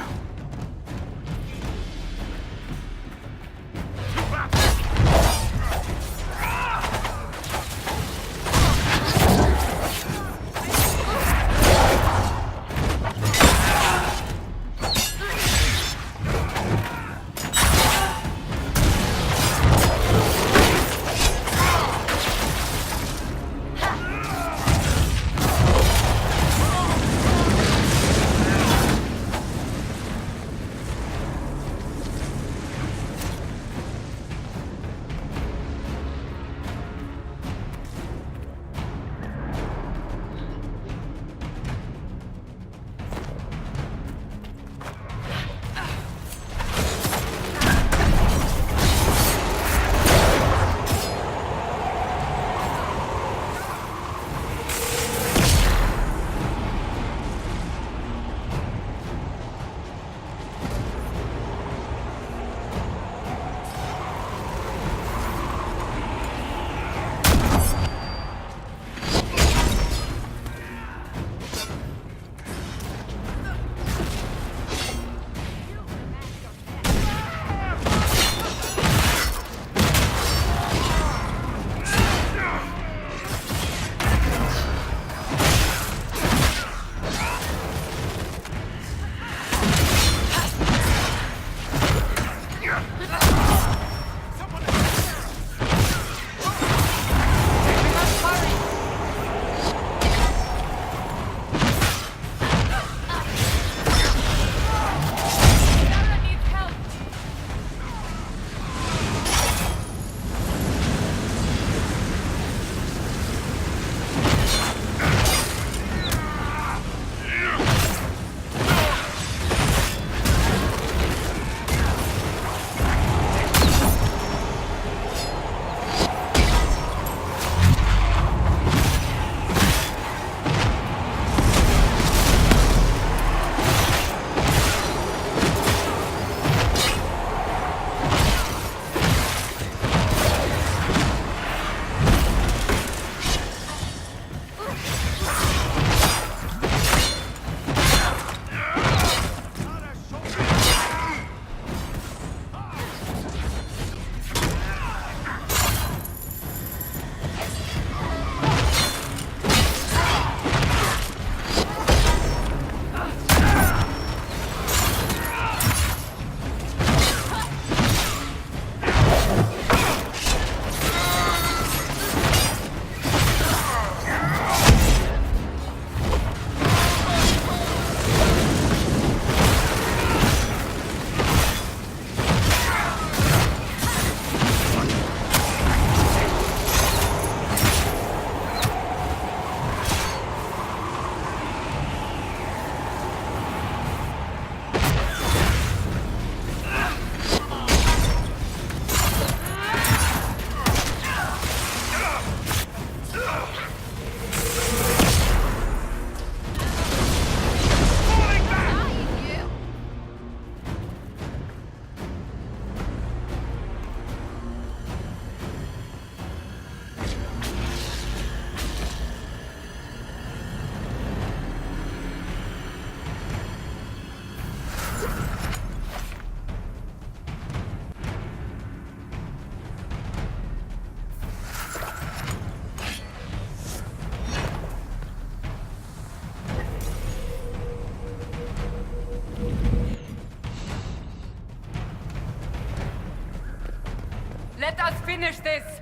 G: Let us finish this!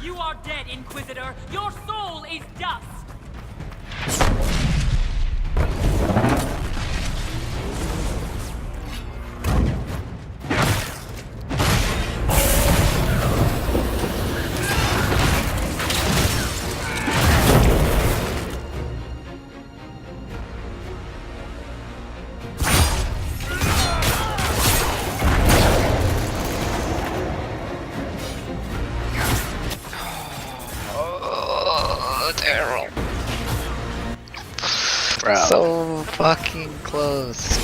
F: You are dead, Inquisitor. Your soul is dust.
C: Bro. So fucking close.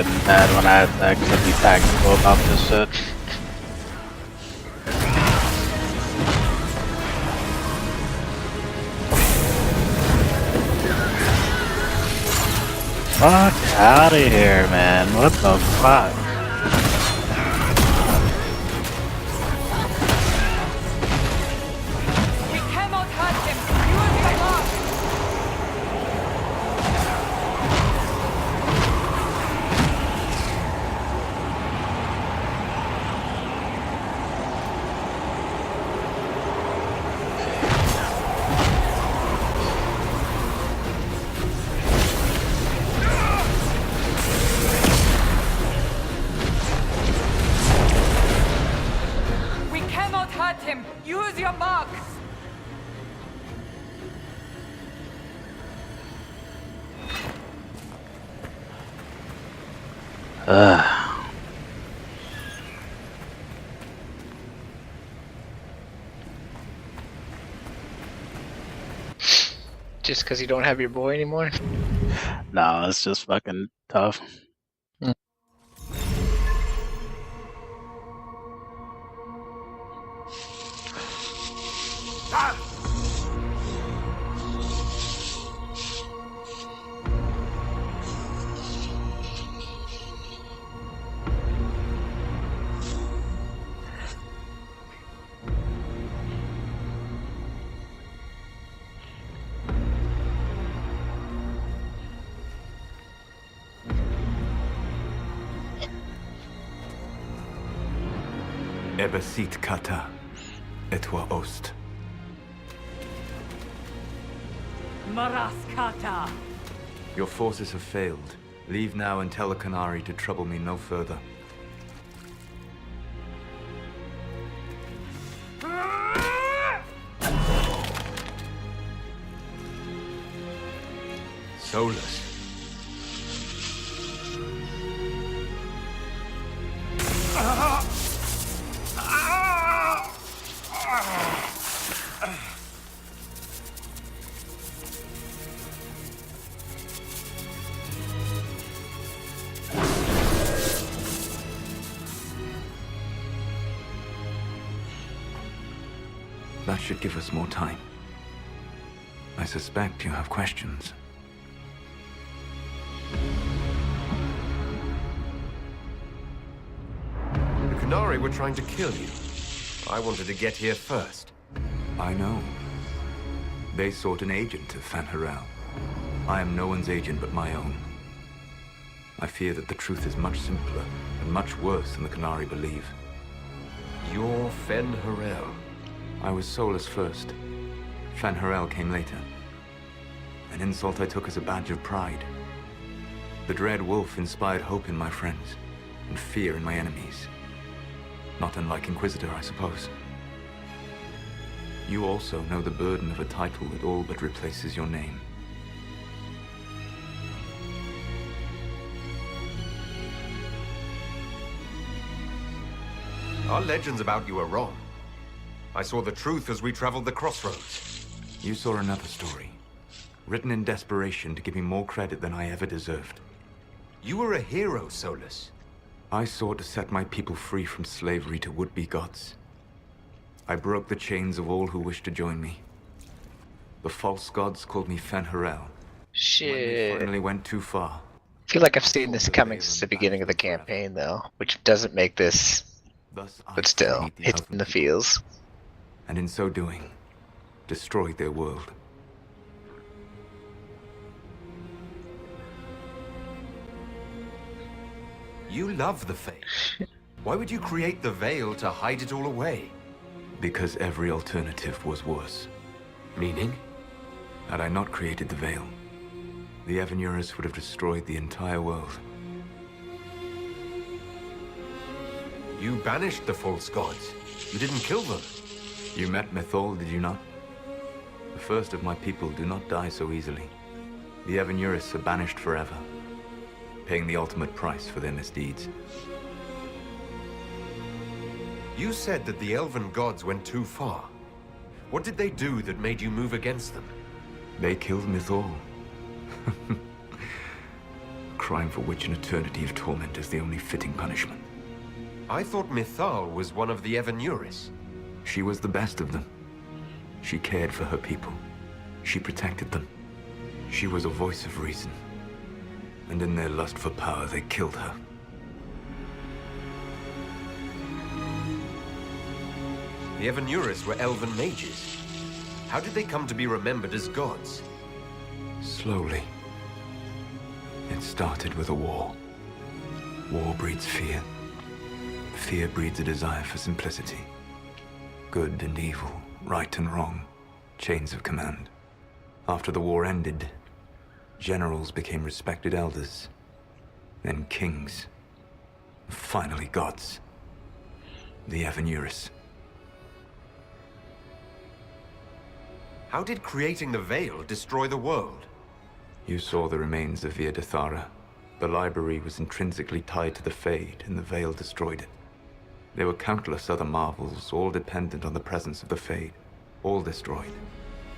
A: getting mad when I could be tactical about this shit. Fuck out of here, man. What the fuck?
F: We cannot hurt him! You will be lost! We cannot hurt him! Use your mark!
C: Just because you don't have your boy anymore?
A: No, it's just fucking tough.
L: Ebesit kata, etwa ost.
F: Maraskata!
L: Your forces have failed. Leave now and tell the Canary to trouble me no further.
E: Solus.
L: That should give us more time. I suspect you have questions.
E: The Canary were trying to kill you. I wanted to get here first.
L: I know. They sought an agent of Fanharel. I am no one's agent but my own. I fear that the truth is much simpler and much worse than the Canary believe.
E: You're Fanharel.
L: I was Solus first. Fanharel came later. An insult I took as a badge of pride. The Dread Wolf inspired hope in my friends, and fear in my enemies. Not unlike Inquisitor, I suppose. You also know the burden of a title that all but replaces your name.
E: Our legends about you are wrong. I saw the truth as we traveled the crossroads.
L: You saw another story, written in desperation to give me more credit than I ever deserved.
E: You were a hero, Solus.
L: I sought to set my people free from slavery to would-be gods. I broke the chains of all who wished to join me. The false gods called me Fanharel.
C: Shit.
L: When they finally went too far.
C: I feel like I've seen this coming since the beginning of the campaign, though, which doesn't make this, but still, hits in the feels.
L: And in so doing, destroyed their world.
E: You love the Faith. Why would you create the Veil to hide it all away?
L: Because every alternative was worse.
E: Meaning?
L: Had I not created the Veil, the Evanurus would have destroyed the entire world.
E: You banished the false gods. You didn't kill them.
L: You met Mythol, did you not? The first of my people do not die so easily. The Evanurus are banished forever, paying the ultimate price for their misdeeds.
E: You said that the elven gods went too far. What did they do that made you move against them?
L: They killed Mythol. crime for which an eternity of torment is the only fitting punishment.
E: I thought Mythal was one of the Evanuris.
L: She was the best of them. She cared for her people. She protected them. She was a voice of reason. And in their lust for power, they killed her.
E: The Evanuris were elven mages. How did they come to be remembered as gods?
L: Slowly. It started with a war. War breeds fear. Fear breeds a desire for simplicity. Good and evil, right and wrong, chains of command. After the war ended, generals became respected elders, then kings, finally gods. The Evanuris.
E: How did creating the Veil destroy the world?
L: You saw the remains of Via Dethara. The library was intrinsically tied to the Fade, and the Veil destroyed it. There were countless other marvels, all dependent on the presence of the Fade, all destroyed.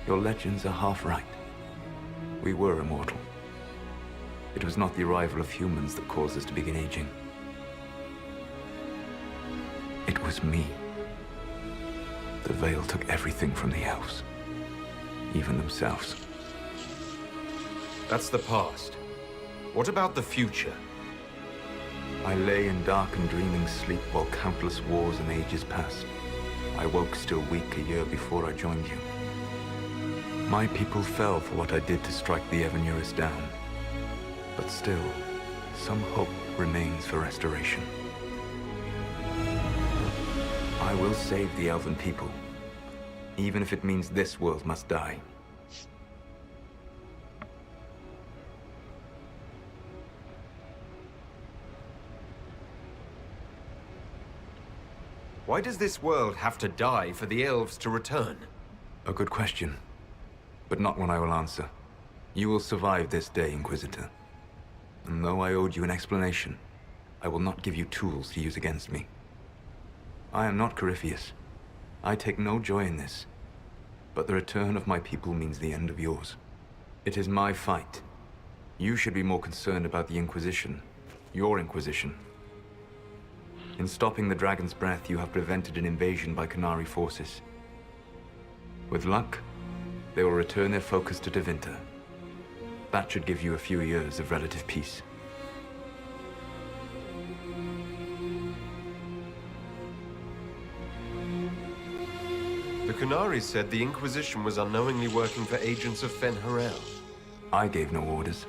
L: Your legends are half right. We were immortal. It was not the arrival of humans that caused us to begin aging. It was me. The Veil took everything from the elves, even themselves.
E: That's the past. What about the future?
L: I lay in dark and dreaming sleep while countless wars and ages passed. I woke still weak a year before I joined you. My people fell for what I did to strike the Evanuris down. But still, some hope remains for restoration. I will save the elven people, even if it means this world must die.
E: Why does this world have to die for the elves to return?
L: A good question, but not one I will answer. You will survive this day, Inquisitor. And though I owed you an explanation, I will not give you tools to use against me. I am not Corypheus. I take no joy in this. But the return of my people means the end of yours. It is my fight. You should be more concerned about the Inquisition. Your Inquisition. In stopping the Dragon's Breath, you have prevented an invasion by Qunari forces. With luck, they will return their focus to Tevinter. That should give you a few years of relative peace.
E: The Qunari said the Inquisition was unknowingly working for agents of Fen'Harel.
L: I gave no orders.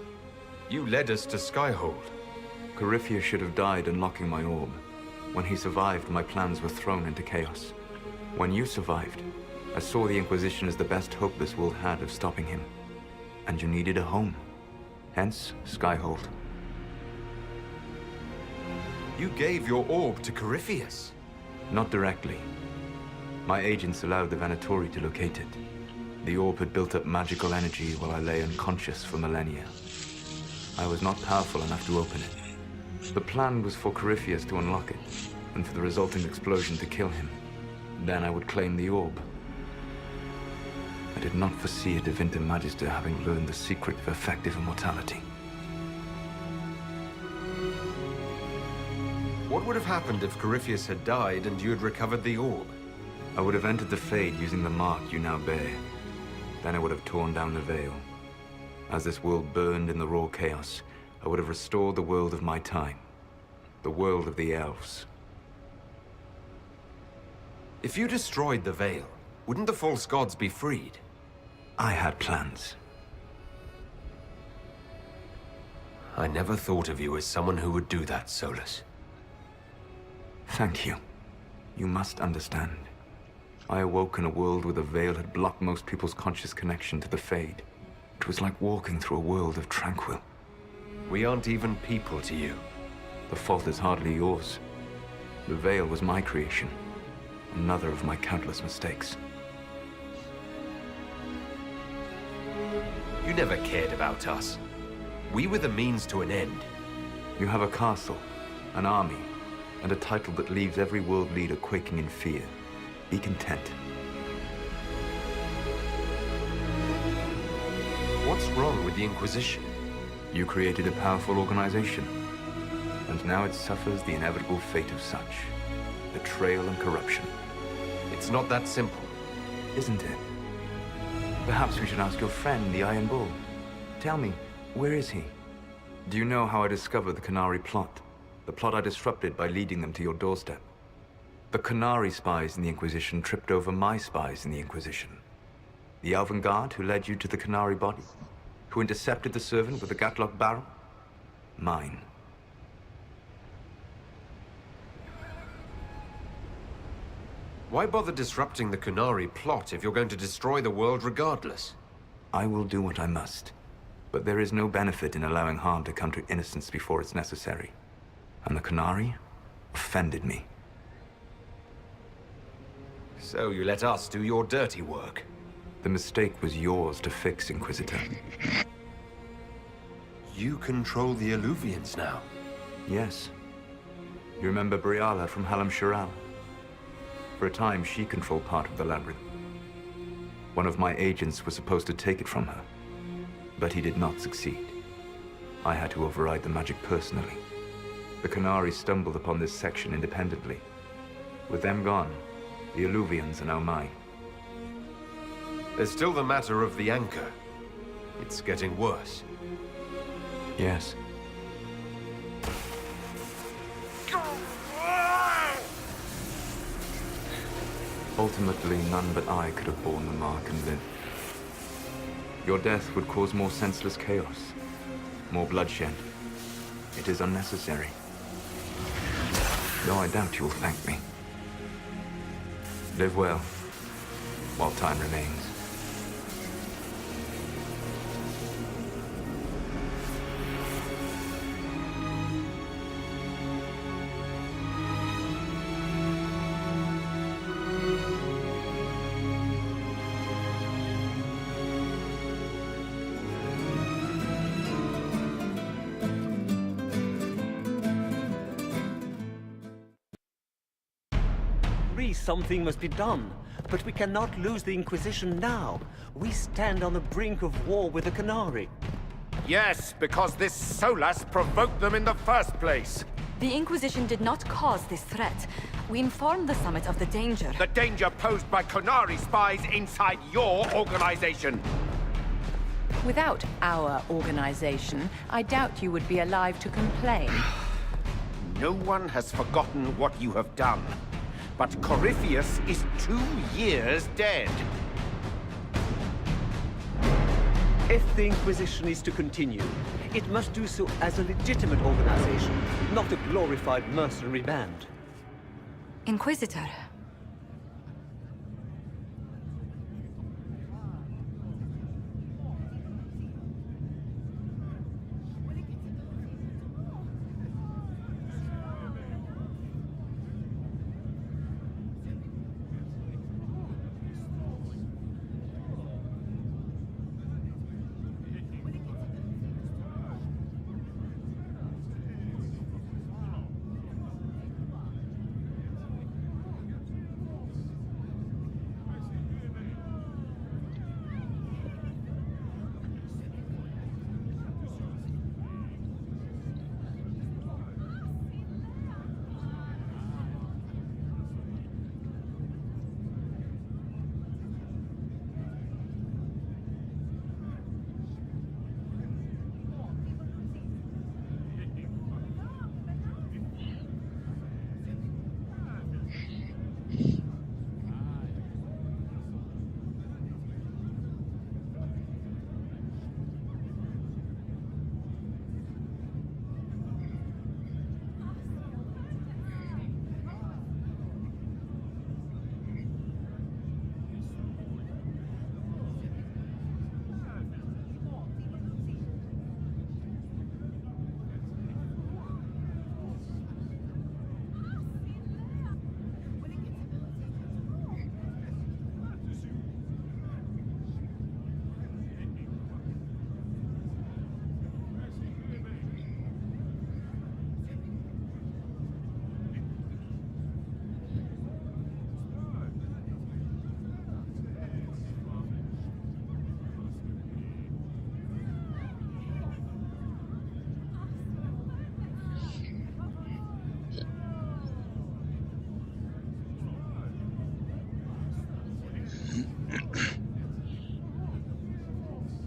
E: You led us to Skyhold.
L: Corypheus should have died unlocking my orb. When he survived, my plans were thrown into chaos. When you survived, I saw the Inquisition as the best hope this world had of stopping him. And you needed a home. Hence, Skyhold.
E: You gave your orb to Corypheus?
L: Not directly. My agents allowed the Venatori to locate it. The orb had built up magical energy while I lay unconscious for millennia. I was not powerful enough to open it. The plan was for Corypheus to unlock it, and for the resulting explosion to kill him. Then I would claim the orb. I did not foresee a Tevinter Magister having learned the secret of effective immortality.
E: What would have happened if Corypheus had died and you had recovered the orb?
L: I would have entered the Fade using the mark you now bear. Then I would have torn down the veil. As this world burned in the raw chaos, I would have restored the world of my time. The world of the elves.
E: If you destroyed the Veil, wouldn't the false gods be freed?
L: I had plans.
E: I never thought of you as someone who would do that, Solus.
L: Thank you. You must understand. I awoke in a world where the Veil had blocked most people's conscious connection to the Fade. It was like walking through a world of tranquil.
E: We aren't even people to you.
L: The fault is hardly yours. The Veil was my creation. Another of my countless mistakes.
E: You never cared about us. We were the means to an end.
L: You have a castle, an army, and a title that leaves every world leader quaking in fear. Be content.
E: What's wrong with the Inquisition?
L: You created a powerful organization, and now it suffers the inevitable fate of such. Betrayal and corruption.
E: It's not that simple.
L: Isn't it? Perhaps we should ask your friend, the Iron Bull. Tell me, where is he? Do you know how I discovered the Qunari plot? The plot I disrupted by leading them to your doorstep. The Qunari spies in the Inquisition tripped over my spies in the Inquisition. The Elven Guard who led you to the Qunari body? Who intercepted the servant with the Gatlock barrel? Mine.
E: Why bother disrupting the Qunari plot if you're going to destroy the world regardless?
L: I will do what I must. But there is no benefit in allowing harm to come to innocents before it's necessary. And the Qunari offended me.
E: So you let us do your dirty work?
L: The mistake was yours to fix, Inquisitor.
M: You control the Illuvians now?
L: Yes. You remember Briala from Halam Shiral? For a time, she controlled part of the labyrinth. One of my agents was supposed to take it from her, but he did not succeed. I had to override the magic personally. The Qunari stumbled upon this section independently. With them gone, the Illuvians are now mine.
E: There's still the matter of the anchor. It's getting worse.
L: Yes. Ultimately, none but I could have borne the mark and lived. Your death would cause more senseless chaos, more bloodshed. It is unnecessary. Though I doubt you will thank me. Live well, while time remains.
N: Something must be done, but we cannot lose the Inquisition now. We stand on the brink of war with the Qunari.
O: Yes, because this Solas provoked them in the first place.
H: The Inquisition did not cause this threat. We informed the Summit of the danger.
O: The danger posed by Qunari spies inside your organization.
D: Without our organization, I doubt you would be alive to complain.
O: No one has forgotten what you have done. But Corypheus is 2 years dead.
N: If the Inquisition is to continue, it must do so as a legitimate organization, not a glorified mercenary band.
H: Inquisitor.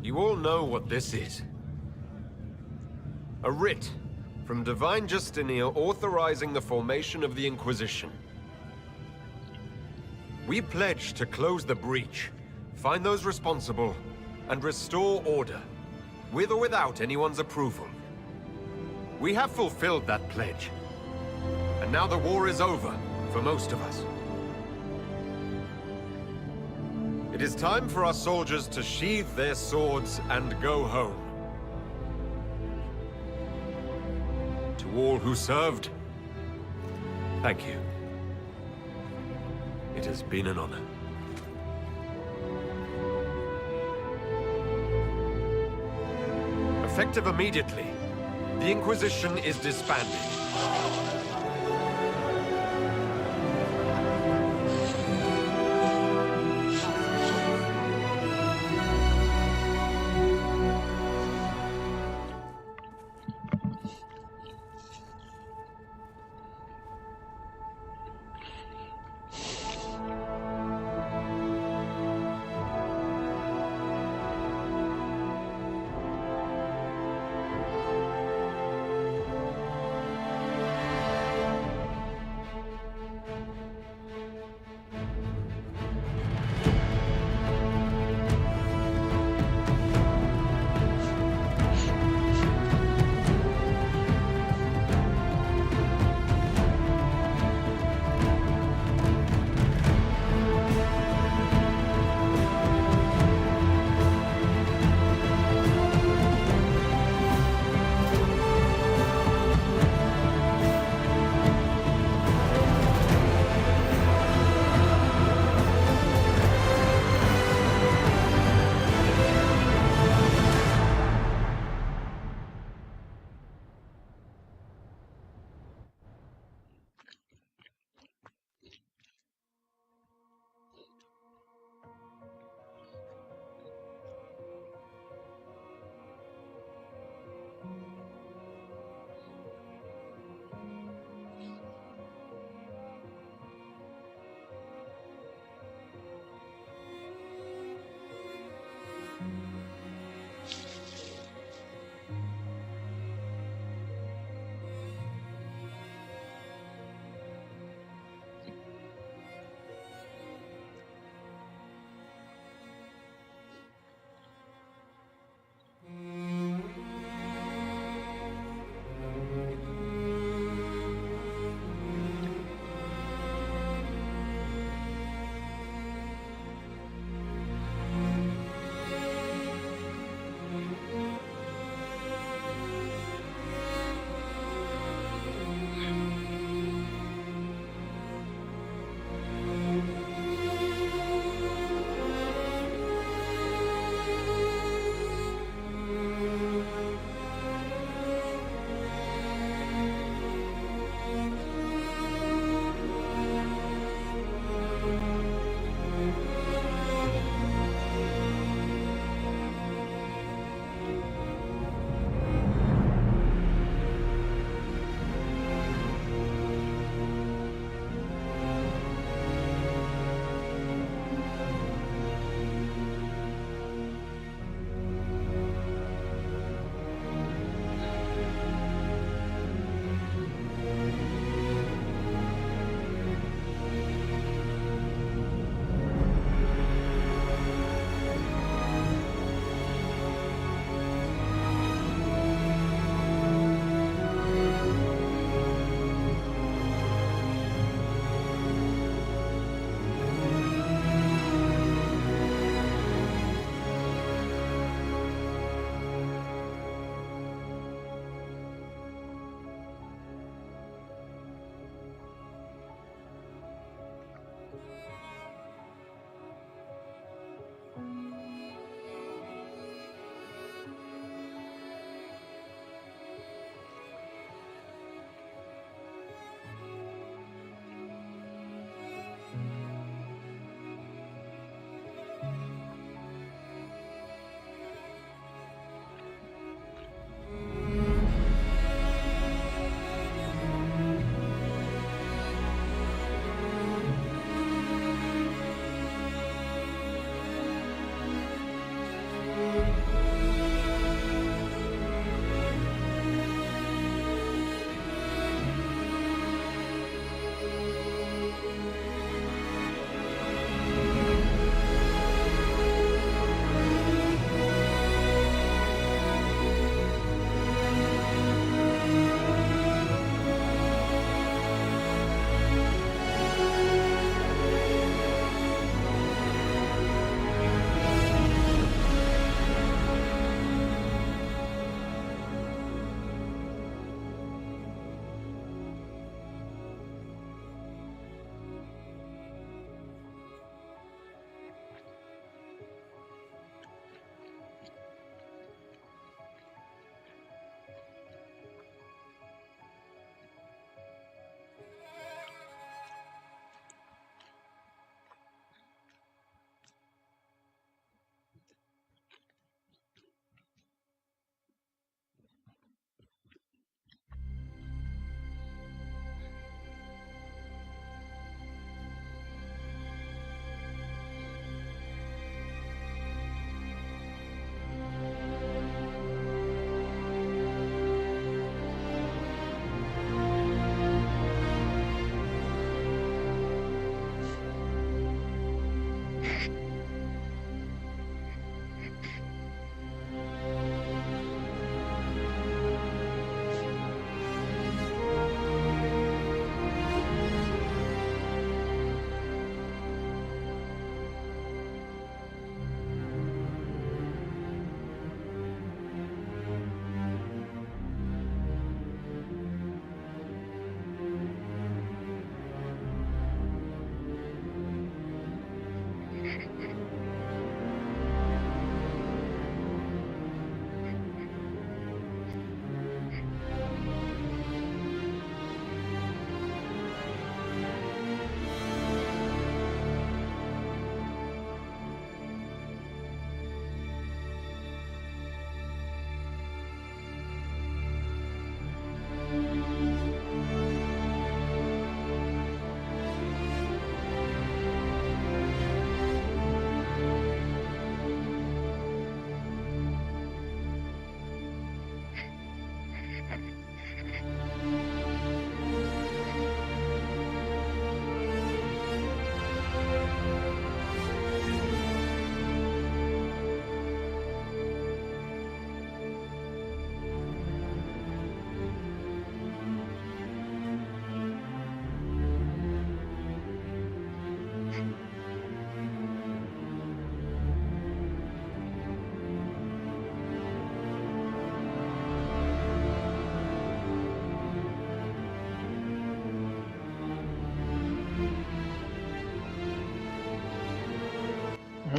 E: You all know what this is. A writ from Divine Justinia authorizing the formation of the Inquisition. We pledge to close the breach, find those responsible, and restore order, with or without anyone's approval. We have fulfilled that pledge. And now the war is over, for most of us. It is time for our soldiers to sheathe their swords and go home. To all who served, thank you. It has been an honor. Effective immediately, the Inquisition is disbanded.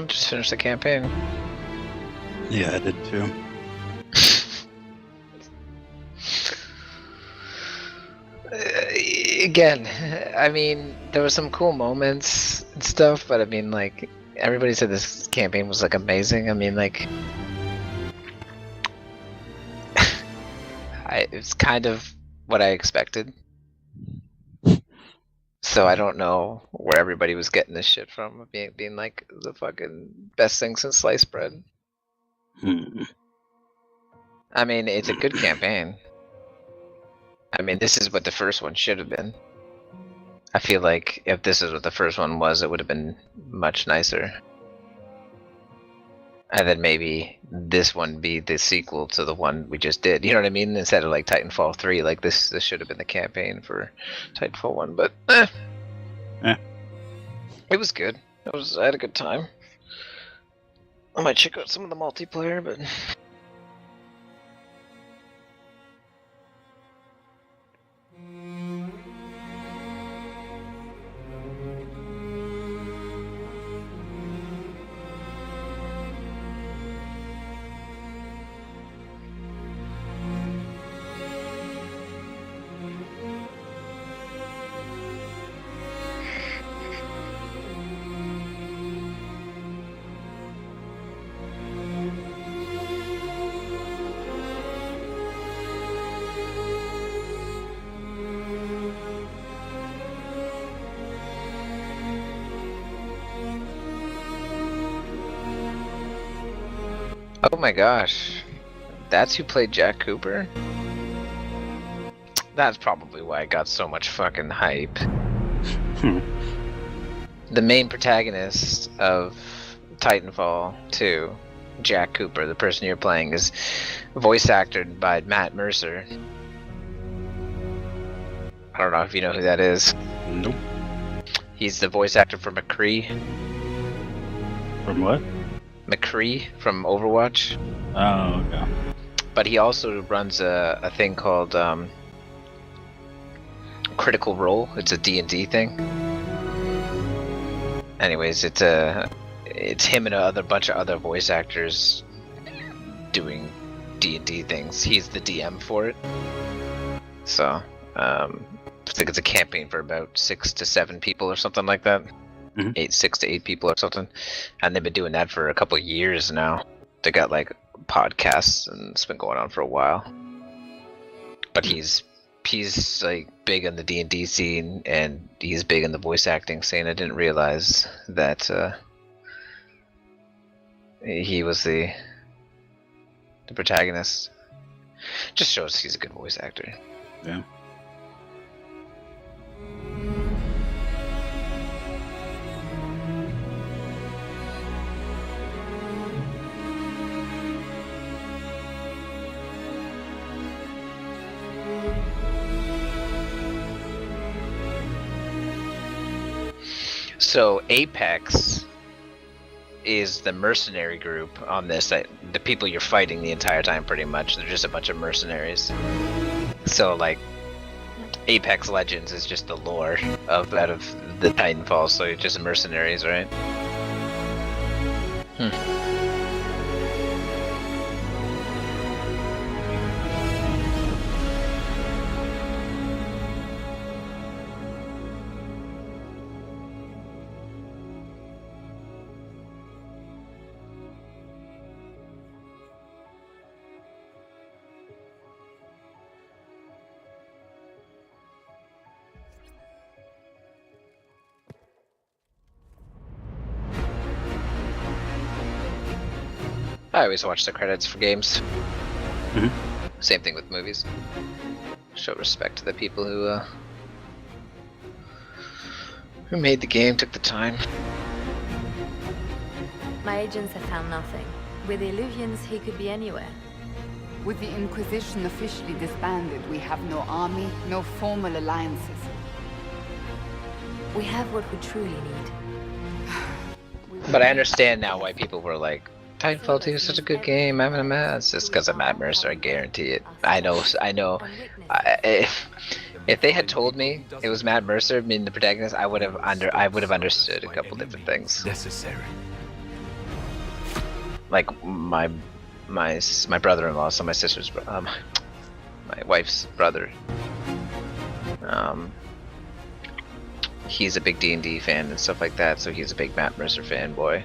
C: Just finished the campaign.
A: Yeah, I did too.
C: Again, I mean, there were some cool moments and stuff, but I mean, like, everybody said this campaign was like amazing. I mean, like, it's kind of what I expected. So I don't know where everybody was getting this shit from, being like the fucking best thing since sliced bread. I mean, it's a good campaign. I mean, this is what the first one should have been. I feel like if this is what the first one was, it would have been much nicer. And then maybe this one be the sequel to the one we just did. You know what I mean? Instead of like Titanfall 3, like this should have been the campaign for Titanfall 1, but it was good. I had a good time. I might check out some of the multiplayer, but oh my gosh, that's who played Jack Cooper? That's probably why I got so much fucking hype. The main protagonist of Titanfall 2, Jack Cooper, the person you're playing, is voice acted by Matt Mercer. I don't know if you know who that is.
A: Nope.
C: He's the voice actor for McCree.
A: From what?
C: McCree from Overwatch.
A: Oh, okay.
C: But he also runs a thing called Critical Role. It's a D&D thing. Anyways, it's him and a bunch of other voice actors doing D&D things. He's the DM for it. So, I think it's a campaign for about 6 to 7 people or something like that. 6 to 8 people or something, and they've been doing that for a couple of years now. They got like podcasts, and it's been going on for a while. But he's like big in the D&D scene, and he's big in the voice acting scene. I didn't realize that he was the protagonist. Just shows he's a good voice actor.
A: Yeah.
C: So Apex is the mercenary group on this. The people you're fighting the entire time, pretty much. They're just a bunch of mercenaries. So like, Apex Legends is just the lore out of the Titanfall. So you're just mercenaries, right? I always watch the credits for games. Same thing with movies. Show respect to the people who made the game, took the time.
I: My agents have found nothing. With the Illuvians, he could be anywhere.
G: With the Inquisition officially disbanded, we have no army, no formal alliances.
I: We have what we truly need.
C: But I understand now why people were like, Titanfall 2 is such a good game, it's just because of Matt Mercer, I guarantee it. I know. If they had told me it was Matt Mercer being the protagonist, I would have understood a couple different things.
E: Necessary.
C: like my brother-in-law, so my sister's my wife's brother. He's a big D&D fan and stuff like that, so he's a big Matt Mercer fanboy.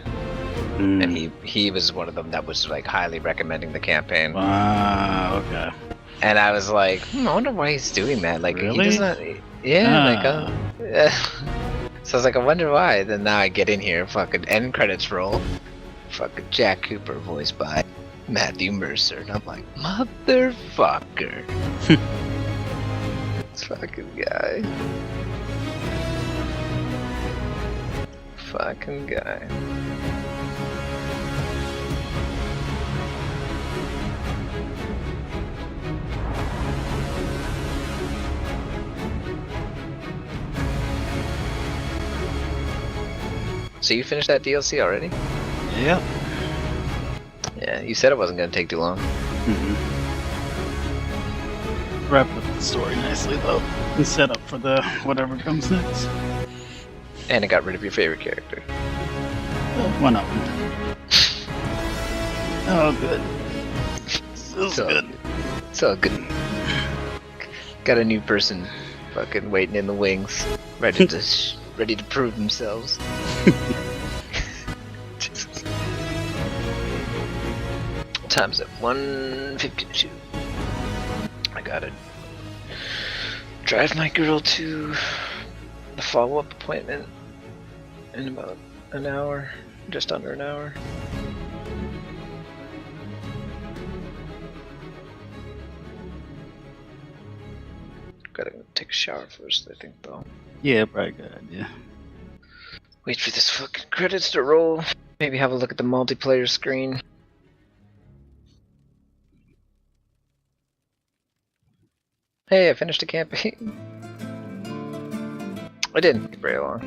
C: And he was one of them that was like highly recommending the campaign.
A: Wow, okay.
C: And I was like, I wonder why he's doing that. Like,
A: really?
C: He doesn't. Yeah, So I was like, I wonder why. Then now I get in here, fucking end credits roll, fucking Jack Cooper voiced by Matthew Mercer, and I'm like, motherfucker. This fucking guy. Fucking guy. So you finished that DLC already?
A: Yep.
C: Yeah, you said it wasn't gonna take too long.
A: Wrapped up the story nicely though, and set up for the whatever comes next.
C: And it got rid of your favorite character.
A: One of them. Oh, good. Feels good.
C: It's all good. Got a new person, fucking waiting in the wings, ready to prove themselves. Time's at 1:52. I gotta drive my girl to the follow-up appointment in about an hour, just under an hour. Gotta take a shower first, I think, though.
A: Yeah, probably good idea.
C: Wait for this fucking credits to roll. Maybe have a look at the multiplayer screen. Hey, I finished a campaign. I didn't take very long.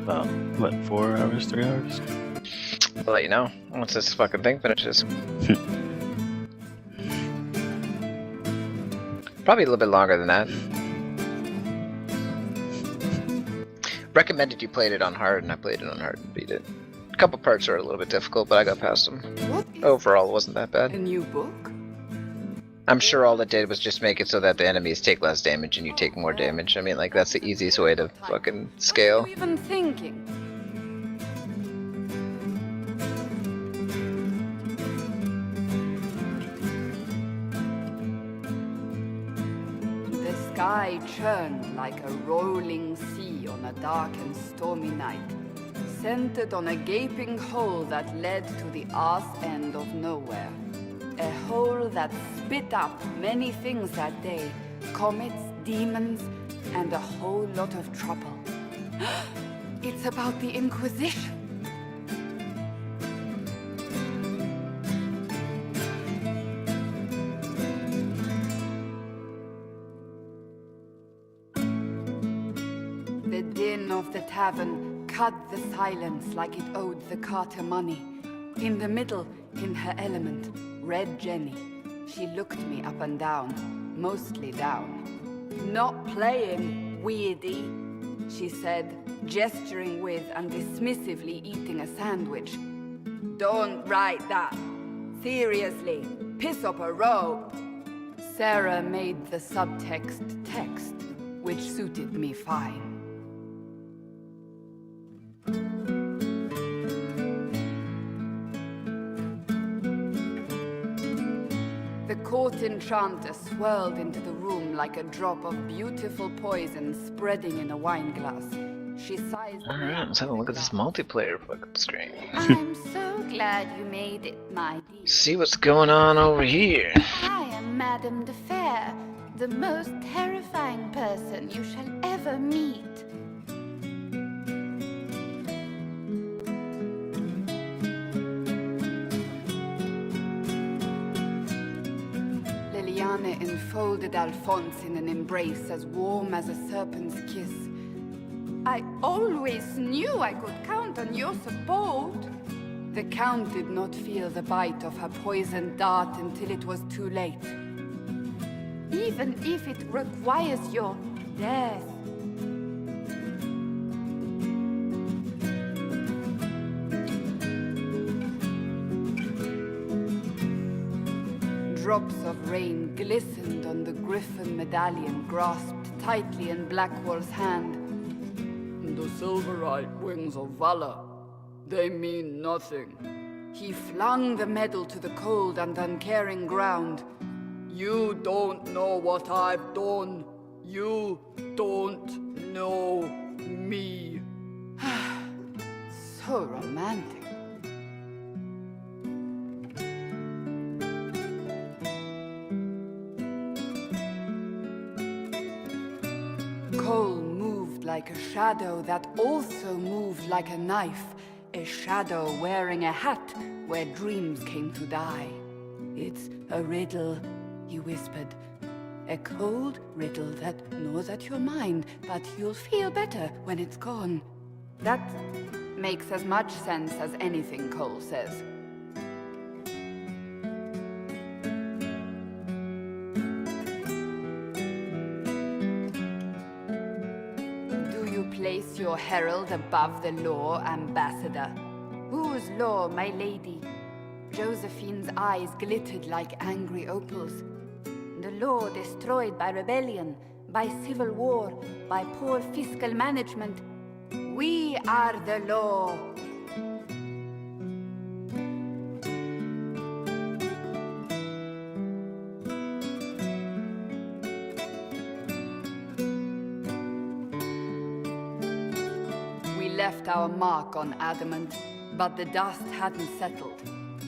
A: About, what, 4 hours, 3 hours?
C: I'll let you know once this fucking thing finishes. Probably a little bit longer than that. Recommended you played it on hard, and I played it on hard and beat it. A couple parts are a little bit difficult, but I got past them. Overall, it wasn't that bad.
G: A new book?
C: I'm sure all it did was just make it so that the enemies take less damage and you take more damage. I mean, like, that's the easiest way to fucking scale.
G: What are you even thinking? The sky churned like a rolling sea on a dark and stormy night, centered on a gaping hole that led to the arse end of nowhere. A hole that spit up many things that day. Comets, demons, and a whole lot of trouble. It's about the Inquisition. The din of the tavern cut the silence like it owed the carter money. In the middle, in her element, Red Jenny. She looked me up and down, mostly down. Not playing, weirdy, she said, gesturing with and dismissively eating a sandwich. Don't write that. Seriously, piss up a rope. Sarah made the subtext text, which suited me fine. The court enchanter swirled into the room like a drop of beautiful poison spreading in a wineglass. She sized.
C: Alright, let's have a look at this multiplayer fucking screen.
G: I'm so glad you made it, my dear.
C: See what's going on over here.
G: I am Madame de Fair, the most terrifying person you shall ever meet. Liliana enfolded Alphonse in an embrace as warm as a serpent's kiss. I always knew I could count on your support. The Count did not feel the bite of her poisoned dart until it was too late. Even if it requires your death. drops of rain glistened on the griffin medallion grasped tightly in Blackwall's hand. The silverite wings of valor, they mean nothing. He flung the medal to the cold and uncaring ground. You don't know what I've done. You don't know me. So romantic. Cole moved like a shadow that also moved like a knife. A shadow wearing a hat where dreams came to die. It's a riddle, he whispered. A cold riddle that gnaws at your mind, but you'll feel better when it's gone. That makes as much sense as anything Cole says. Place your herald above the law, Ambassador. Whose law, my lady? Josephine's eyes glittered like angry opals. The law destroyed by rebellion, by civil war, by poor fiscal management. We are the law. Left our mark on adamant, but the dust hadn't settled,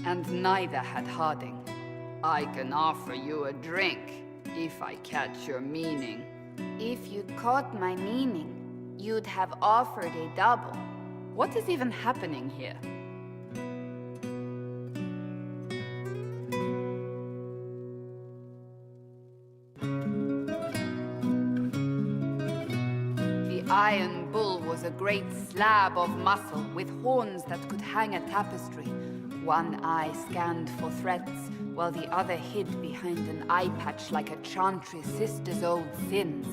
G: and neither had Harding. I can offer you a drink, if I catch your meaning. If you'd caught my meaning, you'd have offered a double. What is even happening here? The Iron Bull was a great slab of muscle with horns that could hang a tapestry. One eye scanned for threats, while the other hid behind an eye patch like a chantry's sister's old sins.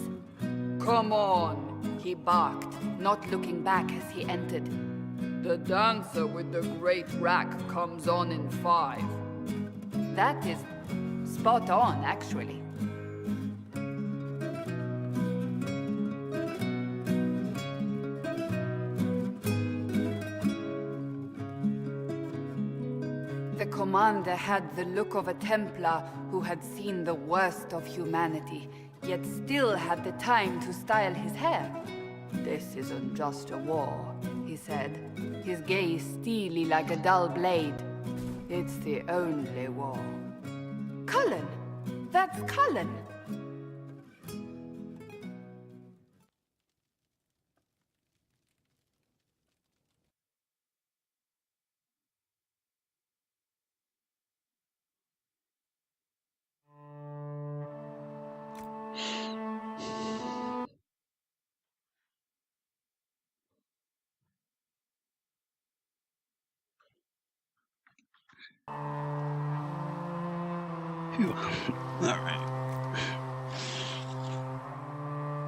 G: Come on, he barked, not looking back as he entered. The dancer with the great rack comes on in 5. That is spot on, actually. The commander had the look of a Templar who had seen the worst of humanity, yet still had the time to style his hair. This isn't just a war, he said, his gaze steely like a dull blade. It's the only war. Cullen! That's Cullen!
A: Phew. All right.